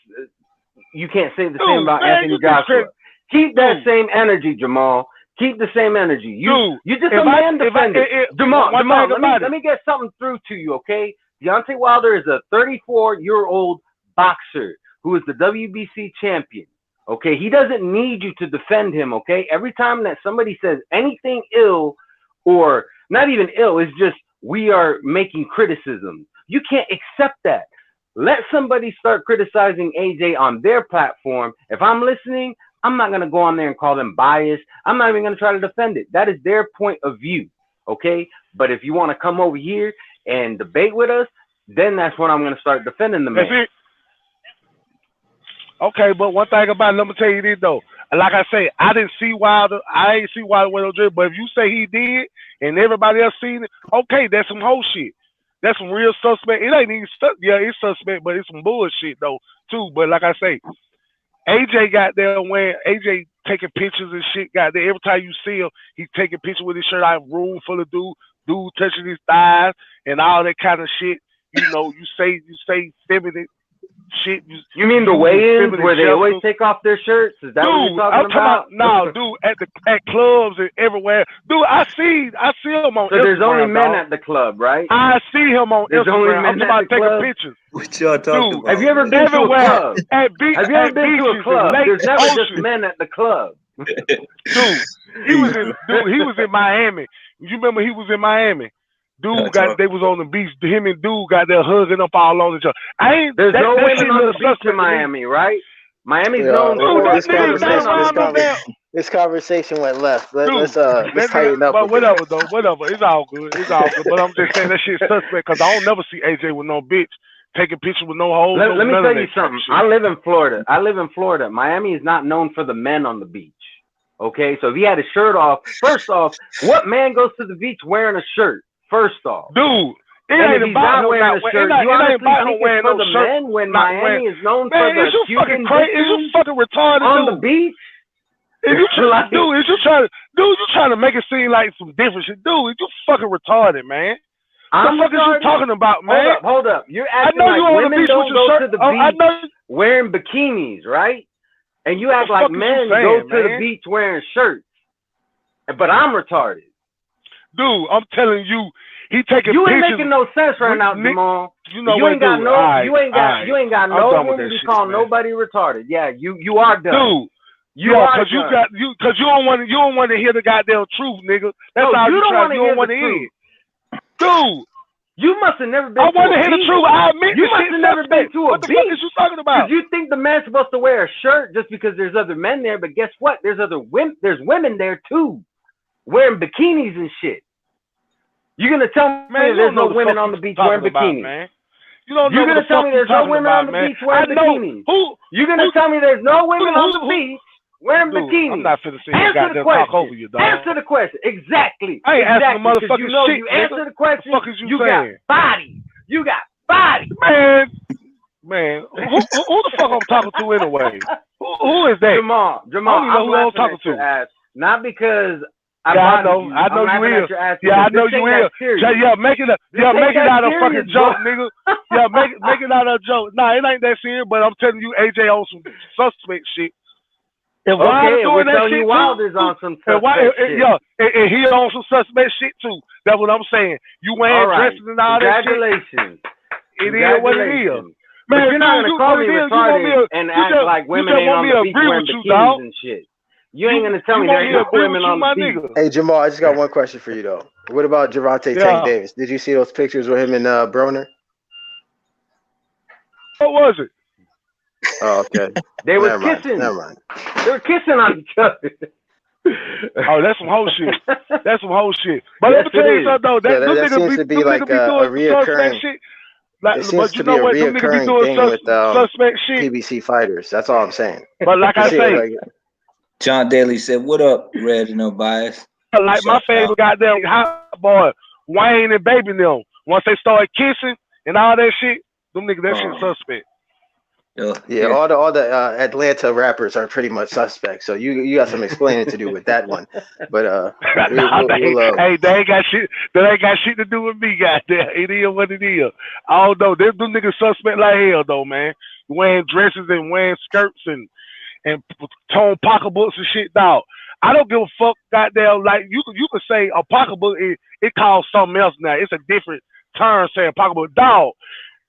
you can't say the same about Anthony Joshua. Keep that same energy, Jamal. Keep the same energy. You just a man defender. Jamal, let me get something through to you, okay? Deontay Wilder is a 34-year-old boxer who is the WBC champion. Okay, he doesn't need you to defend him, okay? Every time that somebody says anything ill, or not even ill, it's just we are making criticism. You can't accept that. Let somebody start criticizing AJ on their platform. If I'm listening, I'm not going to go on there and call them biased. I'm not even going to try to defend it. That is their point of view, okay? But if you want to come over here and debate with us, then that's when I'm going to start defending the man. Okay, but one thing about it, let me tell you this, though. Like I say, I didn't see Wilder. I ain't see Wilder with no dress. But if you say he did and everybody else seen it, okay, that's some whole shit. That's some real suspect. It ain't even it's suspect, but it's some bullshit though too. But like I say, AJ got there when AJ taking pictures and shit. Got there every time you see him, he taking pictures with his shirt out, room full of dude touching his thighs and all that kind of shit. You know, you say feminine shit. You mean the weigh-ins where they always take off their shirts? Is that what you're talking about? No, dude, at clubs and everywhere. Dude, I see him on Instagram. So there's only men at the club, right? I see him on Instagram. I'm about to take a picture. What y'all talking about? Have you ever been to a club? Have you ever been to a club? There's never just men at the club. Dude, he was in Miami. You remember he was in Miami? Dude they was on the beach. Him and dude got there hugging up all on each other. There's no women on the beach in Miami, right? Miami's known for this conversation went left. Let's tighten up. But whatever. It's all good. But I'm just saying that shit's suspect because I don't never see AJ with no bitch taking pictures with no holes. Let me tell you something. I live in Florida. Miami is not known for the men on the beach. Okay, so if he had his shirt off, first off, what man goes to the beach wearing a shirt? First off, dude, it ain't about him wearing a shirt. You honestly think it's for the men when Miami is known for the Cuban is you fucking retarded on the beach? Is you trying to make it seem like some different shit? Dude, is you fucking retarded, man? What the fuck is you talking about, man? Hold up. You're acting like women don't go to the beach wearing bikinis, right? And you act like men go to the beach wearing shirts. But I'm retarded. Dude, I'm telling you, he taking you ain't pictures. making no sense right now, Jamal. You ain't got no room to call nobody retarded. Yeah, you are done. Dude, because you don't want to hear the goddamn truth, nigga. That's all you don't want to hear. Dude, you must have never been. I want to hear the truth. I admit you must have never been to a beach. What the fuck is you talking about? Because you think the man's supposed to wear a shirt just because there's other men there, but guess what? There's women there too, wearing bikinis and shit. You're gonna tell me there's no women on the beach wearing bikinis? You're gonna tell me there's no women on the beach wearing bikinis? You're gonna tell me there's no women on the beach wearing bikinis? I'm not finna say goddamn talk over you, dog. Answer the question. Exactly. I ain't asking the motherfucking shit. You answer the question. What the fuck is you got body. You got body. Man, who the fuck I'm talking to anyway? Who is that? Jamal. I don't even know who I'm talking to. Not because I know you is. Yeah, I know you is. Yeah, make it out a fucking joke, nigga. Yeah, make it out a joke. Nah, it ain't that serious, but I'm telling you, AJ on some suspect shit. And we're telling you Wilder's on some suspect shit. Yeah, and he on some suspect shit too. That's what I'm saying. You wearing dresses and all that shit. Congratulations. It is what it is. Man, you're not gonna call me retarded and act like women ain't on the beach wearing bikinis and shit. You ain't gonna tell me there ain't no women on the beach. Hey Jamal, I just got one question for you though. What about Gervonta Tank Davis? Did you see those pictures with him and Broner? What was it? Oh, okay. They were kissing. Never mind. They were kissing on each other. Oh, that's some whole shit. That's some whole shit. But let me tell you something though. That seems to be like a reoccurring shit. It seems to be a reoccurring thing with PBC fighters. That's all I'm saying. But like I say, John Daly said, "What up, Red and No Bias?" Like my favorite goddamn hot boy, Wayne and Baby them. Once they started kissing and all that shit, them niggas, that shit suspect. Yeah, all the Atlanta rappers are pretty much suspects. So you got some explaining to do with that one. But hey, they ain't got shit. That ain't got shit to do with me, goddamn. It is what it is. Although them niggas suspect like hell, though, man. Wearing dresses and wearing skirts and tone pocketbooks and shit, dog. I don't give a fuck, goddamn. Like you could say a pocketbook. It calls something else now. It's a different term saying pocketbook, dog.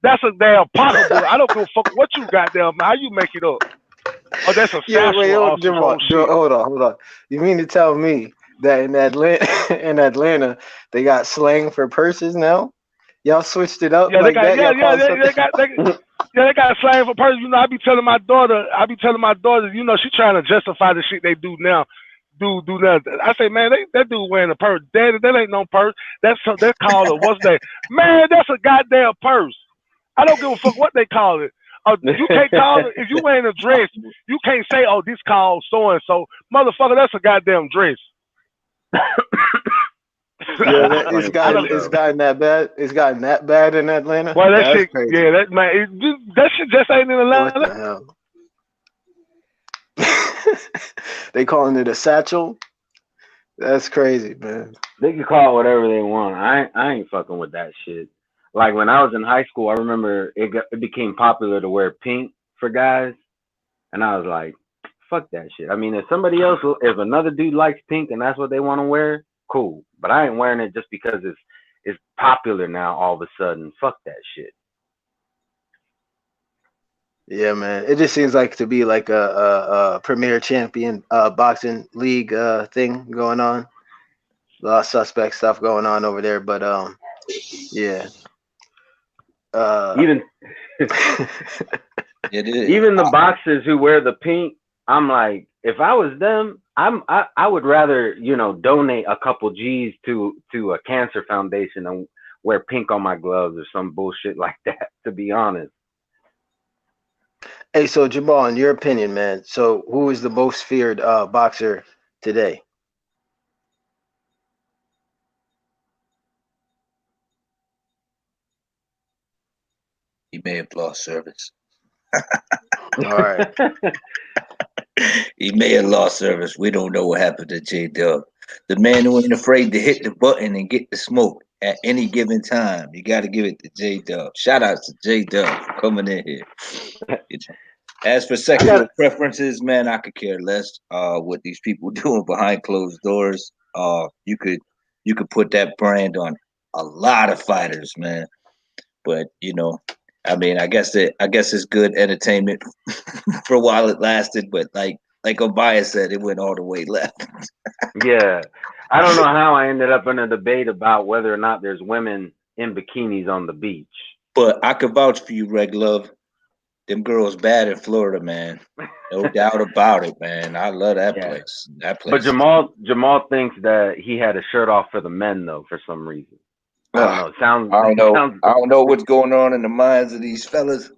That's a damn pocketbook. I don't give a fuck what you got there, man. How you make it up? Oh, that's a hold on. You mean to tell me that in Atlanta they got slang for purses now? Y'all switched it up like that? They got slang for purses. You know, I be telling my daughter, you know, she trying to justify the shit they do now. Do nothing. I say, man, that dude wearing a purse. Daddy, that ain't no purse. That's called a what's that? Man, that's a goddamn purse. I don't give a fuck what they call it. You can't call it, if you wearing a dress, you can't say, oh, this called so-and-so. Motherfucker, that's a goddamn dress. It's gotten that bad. It's gotten that bad in Atlanta. Well, that shit, crazy. Yeah, that shit just ain't in Atlanta. What the hell? They calling it a satchel. That's crazy, man. They can call it whatever they want. I ain't fucking with that shit. like when I was in high school, I remember it became popular to wear pink for guys, and I was like, fuck that shit. I mean, if another dude likes pink and that's what they want to wear, cool. But I ain't wearing it just because it's popular now all of a sudden. Fuck that shit. Yeah, man. It just seems like to be like a premier champion boxing league thing going on. A lot of suspect stuff going on over there, but yeah. Even It is. even the boxers who wear the pink, I'm like, if I was them, I would rather, donate a couple G's to a cancer foundation than wear pink on my gloves or some bullshit like that, to be honest. Hey, so Jamal, in your opinion, man, so who is the most feared boxer today? He may have lost service. All right. He may have lost service. We don't know what happened to J-Dub. The man who ain't afraid to hit the button and get the smoke at any given time. You got to give it to J-Dub. Shout out to J-Dub for coming in here. As for sexual preferences, man, I could care less what these people doing behind closed doors. You could put that brand on a lot of fighters, man. But I mean, I guess it's good entertainment for a while it lasted, but like Obaya said, it went all the way left. Yeah. I don't know how I ended up in a debate about whether or not there's women in bikinis on the beach. But I could vouch for you, Reg Love. Them girls bad in Florida, man. No doubt about it, man. I love that place. That place. But Jamal thinks that he had a shirt off for the men though, for some reason. I don't know. I don't know what's going on in the minds of these fellas.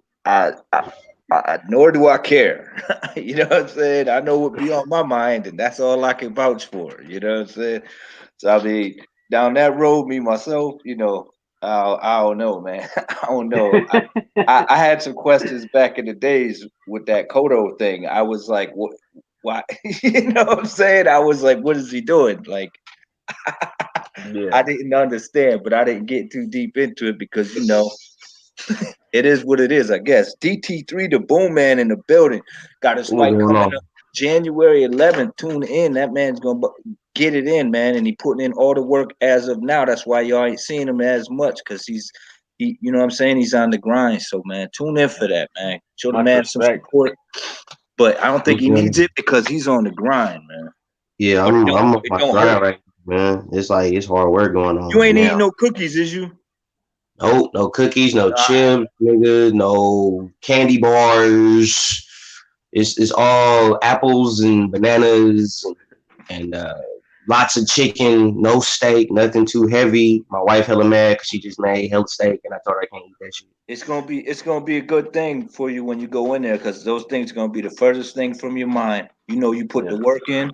Nor do I care. You know what I'm saying? I know what be on my mind, and that's all I can vouch for. You know what I'm saying? So I mean, down that road, me myself, I don't know, man. I don't know. I had some questions back in the days with that Kodo thing. I was like, what? Why? You know what I'm saying? I was like, what is he doing? Like, I didn't understand, but I didn't get too deep into it because it is what it is, I guess. DT3, the Boom Man in the building, got his fight coming up January 11th. Tune in. That man's gonna get it in, man, and he putting in all the work as of now. That's why y'all ain't seeing him as much because he, you know what I'm saying? He's on the grind. So, man, tune in for that, man. Show the man some support. But I don't think he needs it because he's on the grind, man. Yeah, I'm on my grind right now, man. It's like it's hard work going on. You ain't eating no cookies, is you? Nope, no cookies, no chips, nigga, no candy bars. It's all apples and bananas and lots of chicken, no steak, nothing too heavy. My wife hella mad because she just made hella steak, and I told her I can't eat that shit. It's gonna be a good thing for you when you go in there because those things are gonna be the furthest thing from your mind. You put the work in.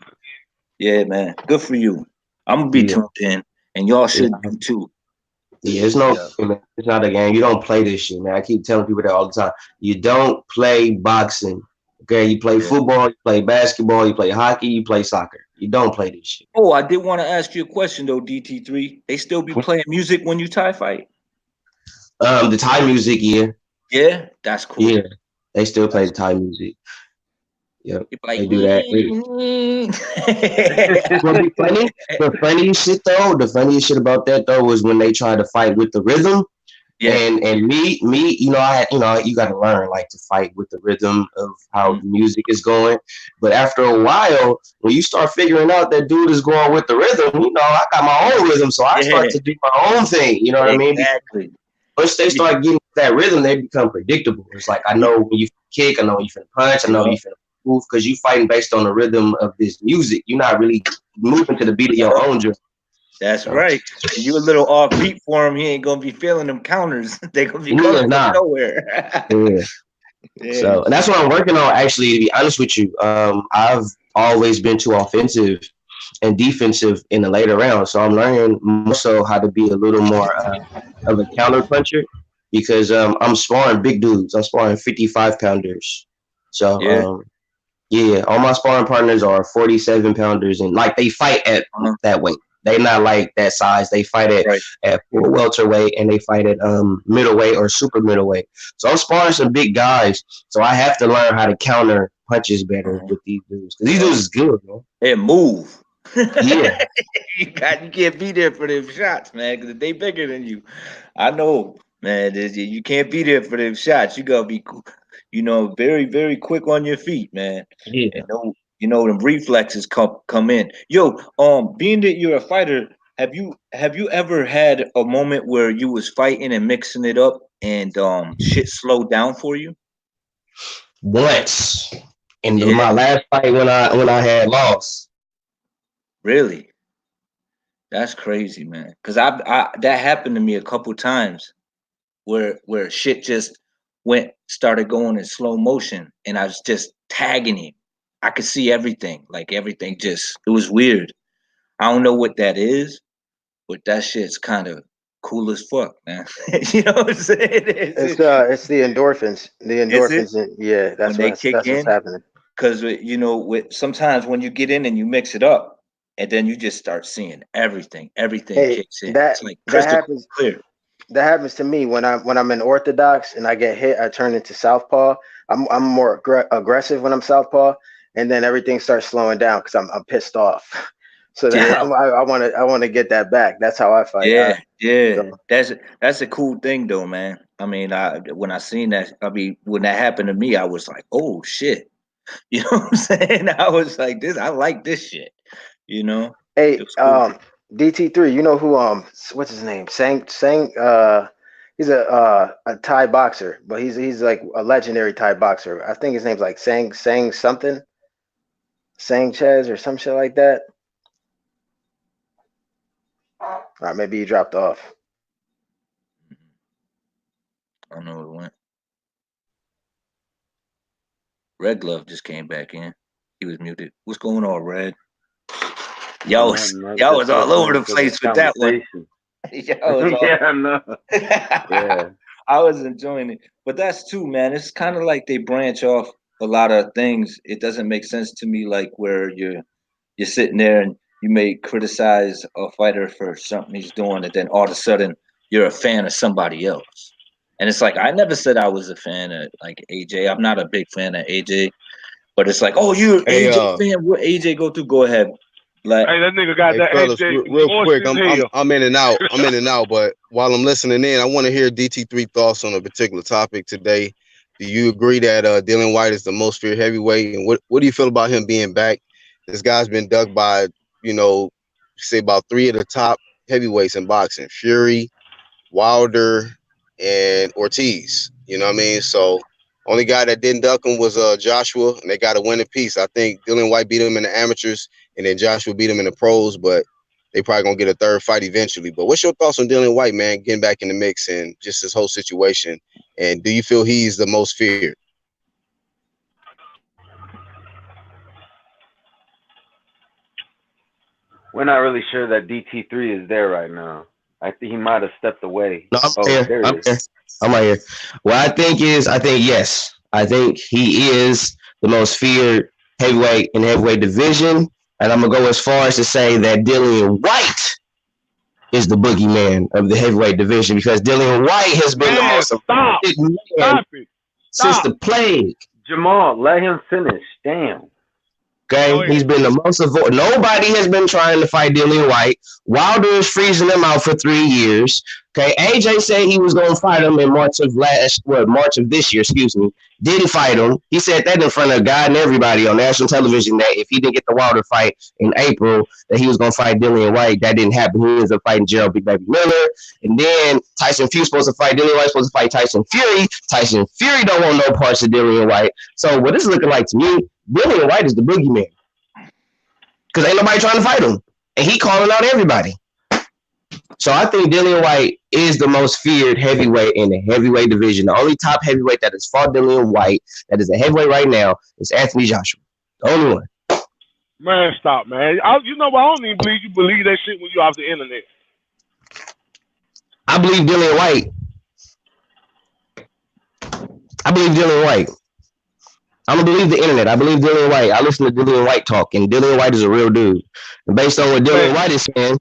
Yeah, man, good for you. I'm gonna be tuned in, and y'all should do too. Yeah, it's not a game. You don't play this shit, man. I keep telling people that all the time. You don't play boxing. Okay, you play football, you play basketball, you play hockey, you play soccer. You don't play this shit. Oh, I did want to ask you a question though, DT3. They still be playing music when you Thai fight? The Thai music, yeah. Yeah, that's cool. Yeah, they still play the Thai music. Yep, they do that. The funniest shit about that though was when they tried to fight with the rhythm. Yeah. And me, you got to learn like to fight with the rhythm of how the music is going. But after a while, when you start figuring out that dude is going with the rhythm, I got my own rhythm, so I start to do my own thing. You know what I mean? Exactly. Once they start getting that rhythm, they become predictable. It's like I know when you kick, I know when you finna punch, I know when you finna move, because you fighting based on the rhythm of this music. You're not really moving to the beat of your own drum. That's right. You a little off beat for him, he ain't gonna be feeling them counters. They gonna be coming from nowhere. Yeah. So and that's what I'm working on. Actually, to be honest with you, I've always been too offensive and defensive in the later rounds. So I'm learning more so how to be a little more of a counter puncher because I'm sparring big dudes. I'm sparring 55 pounders. So all my sparring partners are 47 pounders and like they fight at that weight. They not like that size. They fight at full welterweight, and they fight at middleweight or super middleweight. So I'm sparring some big guys. So I have to learn how to counter punches better with these dudes. Because these dudes is good, man. And move. Yeah. you can't be there for them shots, man, because they bigger than you. I know, man. You can't be there for them shots. You gotta be, very, very quick on your feet, man. Yeah. And them reflexes come in. Yo, being that you're a fighter, have you ever had a moment where you was fighting and mixing it up and shit slowed down for you? Once in my last fight when I had lost. Really? That's crazy, man. Cause that happened to me a couple times, where shit just started going in slow motion, and I was just tagging him. I could see everything, like everything it was weird. I don't know what that is, but that shit's kind of cool as fuck, man. You know what I'm saying? It's the endorphins. The endorphins, that's what's happening. Because sometimes when you get in and you mix it up, and then you just start seeing everything. Everything kicks in. It's like crystal clear. That happens to me when I'm in orthodox and I get hit. I turn into southpaw. I'm more aggressive when I'm southpaw, and then everything starts slowing down because I'm pissed off. So then I want to get that back. That's how I fight. So. That's a cool thing though, man. I mean, when I seen that, when that happened to me, I was like, oh shit. You know what I'm saying? I was like, I like this shit. Hey, cool. DT3, you know who what's his name? Sang he's a Thai boxer, but he's like a legendary Thai boxer. I think his name's like Sang something. Sanchez or some shit like that. All right, maybe he dropped off. I don't know where it went. Red Glove just came back in. He was muted. What's going on, Red? Y'all was all over the place with that one. I was enjoying it. But that's too, man. It's kind of like they branch off a lot of things. It doesn't make sense to me, like where you're sitting there and you may criticize a fighter for something he's doing, and then all of a sudden you're a fan of somebody else. And it's like, I never said I was a fan of like AJ. I'm not a big fan of AJ. But it's like, oh, you're an AJ fan. What AJ go through? Go ahead. Like, hey, that nigga got that fellas, AJ. Real quick, I'm in and out. I'm in and out. But while I'm listening in, I want to hear DT3 thoughts on a particular topic today. Do you agree that Dillian White is the most feared heavyweight? And what do you feel about him being back? This guy's been dug by, say about 3 of the top heavyweights in boxing: Fury, Wilder, and Ortiz. You know what I mean? So only guy that didn't duck him was Joshua, and they got a win apiece. I think Dillian White beat him in the amateurs, and then Joshua beat him in the pros, but they probably gonna get a third fight eventually. But what's your thoughts on Dillian White, man, getting back in the mix and just this whole situation? And do you feel he's the most feared? We're not really sure that DT3 is there right now. I think he might have stepped away. No, I'm right here. What I think yes. I think he is the most feared heavyweight in the heavyweight division. And I'm going to go as far as to say that Dillian White is the boogeyman of the heavyweight division, because Dillian White has been the most effective man since the plague. Jamal, let him finish. Damn. Okay, he's been the most avoided. Nobody has been trying to fight Dillian White. Wilder is freezing him out for 3 years. Okay, AJ said he was going to fight him in March of this year. Didn't fight him. He said that in front of God and everybody on national television, that if he didn't get the Wilder fight in April, that he was going to fight Dillian White. That didn't happen. He ends up fighting Gerald Big Baby Miller. And then Tyson Fury supposed to fight Dillian White, supposed to fight Tyson Fury. Tyson Fury don't want no parts of Dillian White. So what it's looking like to me, Dillian White is the boogeyman, because ain't nobody trying to fight him, and he calling out everybody. So I think Dillian White is the most feared heavyweight in the heavyweight division. The only top heavyweight that has fought Dillian White, that is a heavyweight right now, is Anthony Joshua. The only one. Man, stop, man. You know what? I don't even believe you believe that shit when you off the internet. I believe Dillian White. I don't believe the internet. I believe Dillian White. I listen to Dillian White talk, and Dillian White is a real dude. And based on what Dillian White is saying,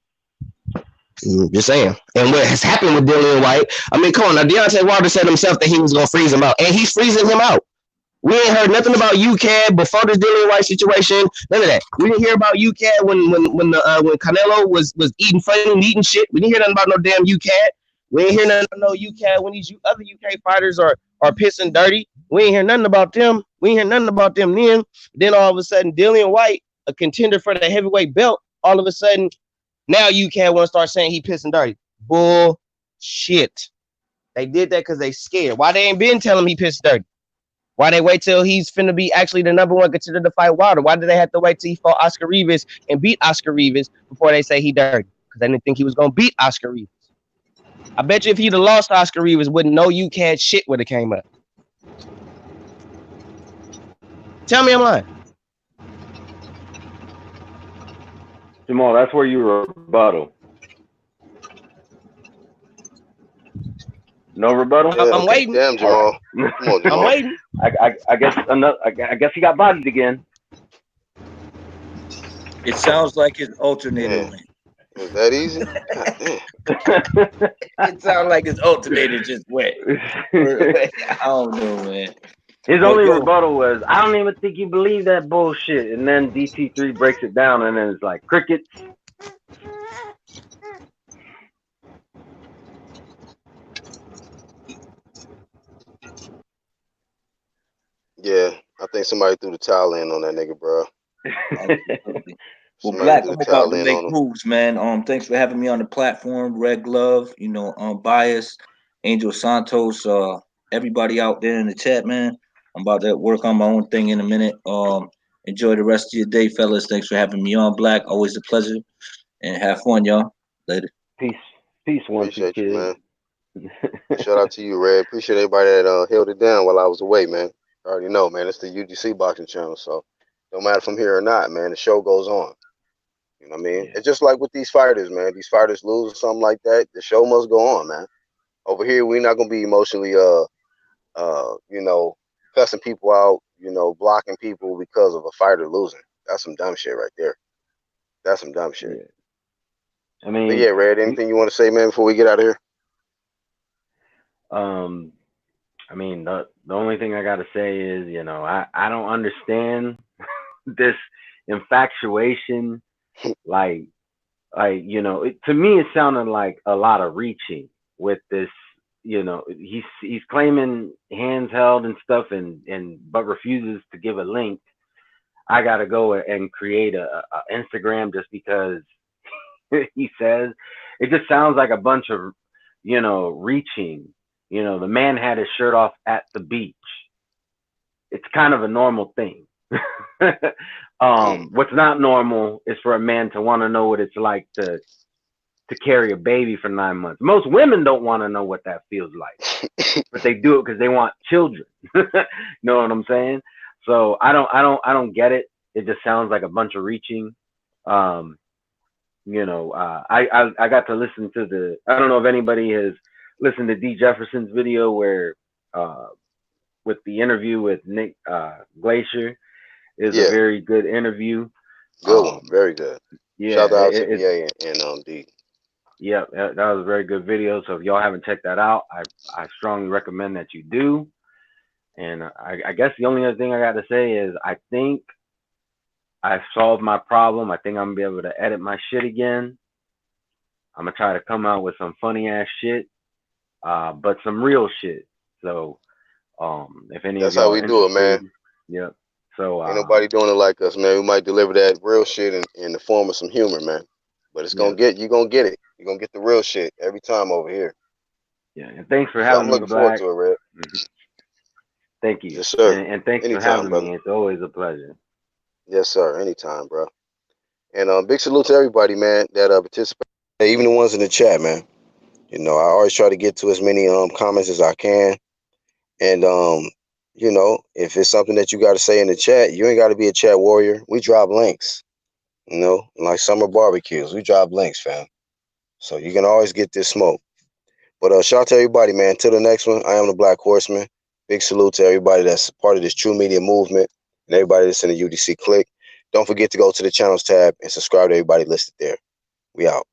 Just saying. And what has happened with Dillian White, I mean, come on. Now, Deontay Wilder said himself that he was going to freeze him out. And he's freezing him out. We ain't heard nothing about UCAD before this Dillian White situation. None of that. We didn't hear about UCAD when Canelo was eating funny meat and shit. We didn't hear nothing about no damn UCAD. We ain't hear nothing about no UCAD when these other UK fighters are pissing dirty. We ain't hear nothing about them. We ain't hear nothing about them then. Then all of a sudden, Dillian White, a contender for the heavyweight belt, all of a sudden, now UCAD want to start saying he pissing dirty. Bullshit. They did that because they scared. Why they ain't been telling him he pissed dirty? Why they wait till he's finna be actually the number one contender to fight Wilder? Why did they have to wait till he fought Oscar Rivas and beat Oscar Rivas before they say he dirty? Because they didn't think he was gonna beat Oscar Rivas. I bet you if he'd have lost Oscar Rivas, wouldn't know UCAD shit would have came up. Tell me I'm lying. Jamal, that's where you rebuttal. No rebuttal? Yeah, I'm waiting. Damn, Jamal. Come on, Jamal. I'm waiting. I guess he got bodied again. It sounds like his alternator went. Is that easy? It sounds like his alternator just went. I don't know, man. His only rebuttal was, I don't even think you believe that bullshit. And then DT3 breaks it down, and then it's like crickets. Yeah, I think somebody threw the towel in on that nigga, bro. Well, Black, I'm about to make moves, man. Thanks for having me on the platform. Red Glove, Bias, Angel Santos, everybody out there in the chat, man. I'm about to work on my own thing in a minute. Enjoy the rest of your day, fellas. Thanks for having me on, Black. Always a pleasure. And have fun, y'all. Later. Peace, one, appreciate you, man. Shout out to you, Red. Appreciate everybody that held it down while I was away, man. I already know, man. It's the UGC boxing channel, so no matter if I'm here or not, man, the show goes on. You know what I mean? Yeah. It's just like with these fighters, man. These fighters lose or something like that, the show must go on, man. Over here, we're not gonna be emotionally, cussing people out, blocking people because of a fighter losing. That's some dumb shit right there. That's some dumb shit. Yeah. I mean, but yeah, Red, anything you want to say, man, before we get out of here? I mean, the only thing I gotta say is, I don't understand this infatuation. Like, to me, it sounded like a lot of reaching with this. He's claiming hands held and stuff, but refuses to give a link. I gotta go and create a Instagram just because he says. It just sounds like a bunch of reaching. The man had his shirt off at the beach. It's kind of a normal thing. What's not normal is for a man to want to know what it's like to carry a baby for 9 months. Most women don't want to know what that feels like, but they do it because they want children. Know what I'm saying? So I don't get it. It just sounds like a bunch of reaching. I got to listen to I don't know if anybody has listened to D. Jefferson's video where with the interview with Nick Glacier. Is a very good interview. Good one, very good. Yeah, shout out to BA and D. Yeah, that was a very good video. So if y'all haven't checked that out, I strongly recommend that you do. And I guess the only other thing I got to say is I think I solved my problem. I think I'm gonna be able to edit my shit again. I'm gonna try to come out with some funny ass shit, but some real shit. So if any that's of y'all how we do it, man. Yeah. So ain't nobody doing it like us, man. We might deliver that real shit in the form of some humor, man. But it's gonna get, you're gonna get it. You're gonna get the real shit every time over here. Yeah, and thanks for having me, Black. I'm looking forward to it, Red. Thank you. Yes, sir. And thanks for having me. It's always a pleasure. Yes, sir. Anytime, bro. And big salute to everybody, man, that participated, even the ones in the chat, man. I always try to get to as many comments as I can. And if it's something that you got to say in the chat, you ain't got to be a chat warrior. We drop links, like summer barbecues. We drop links, fam. So you can always get this smoke. But shout out to everybody, man. Till the next one, I am the Black Horseman. Big salute to everybody that's part of this True Media movement and everybody that's in the UDC clique. Don't forget to go to the channels tab and subscribe to everybody listed there. We out.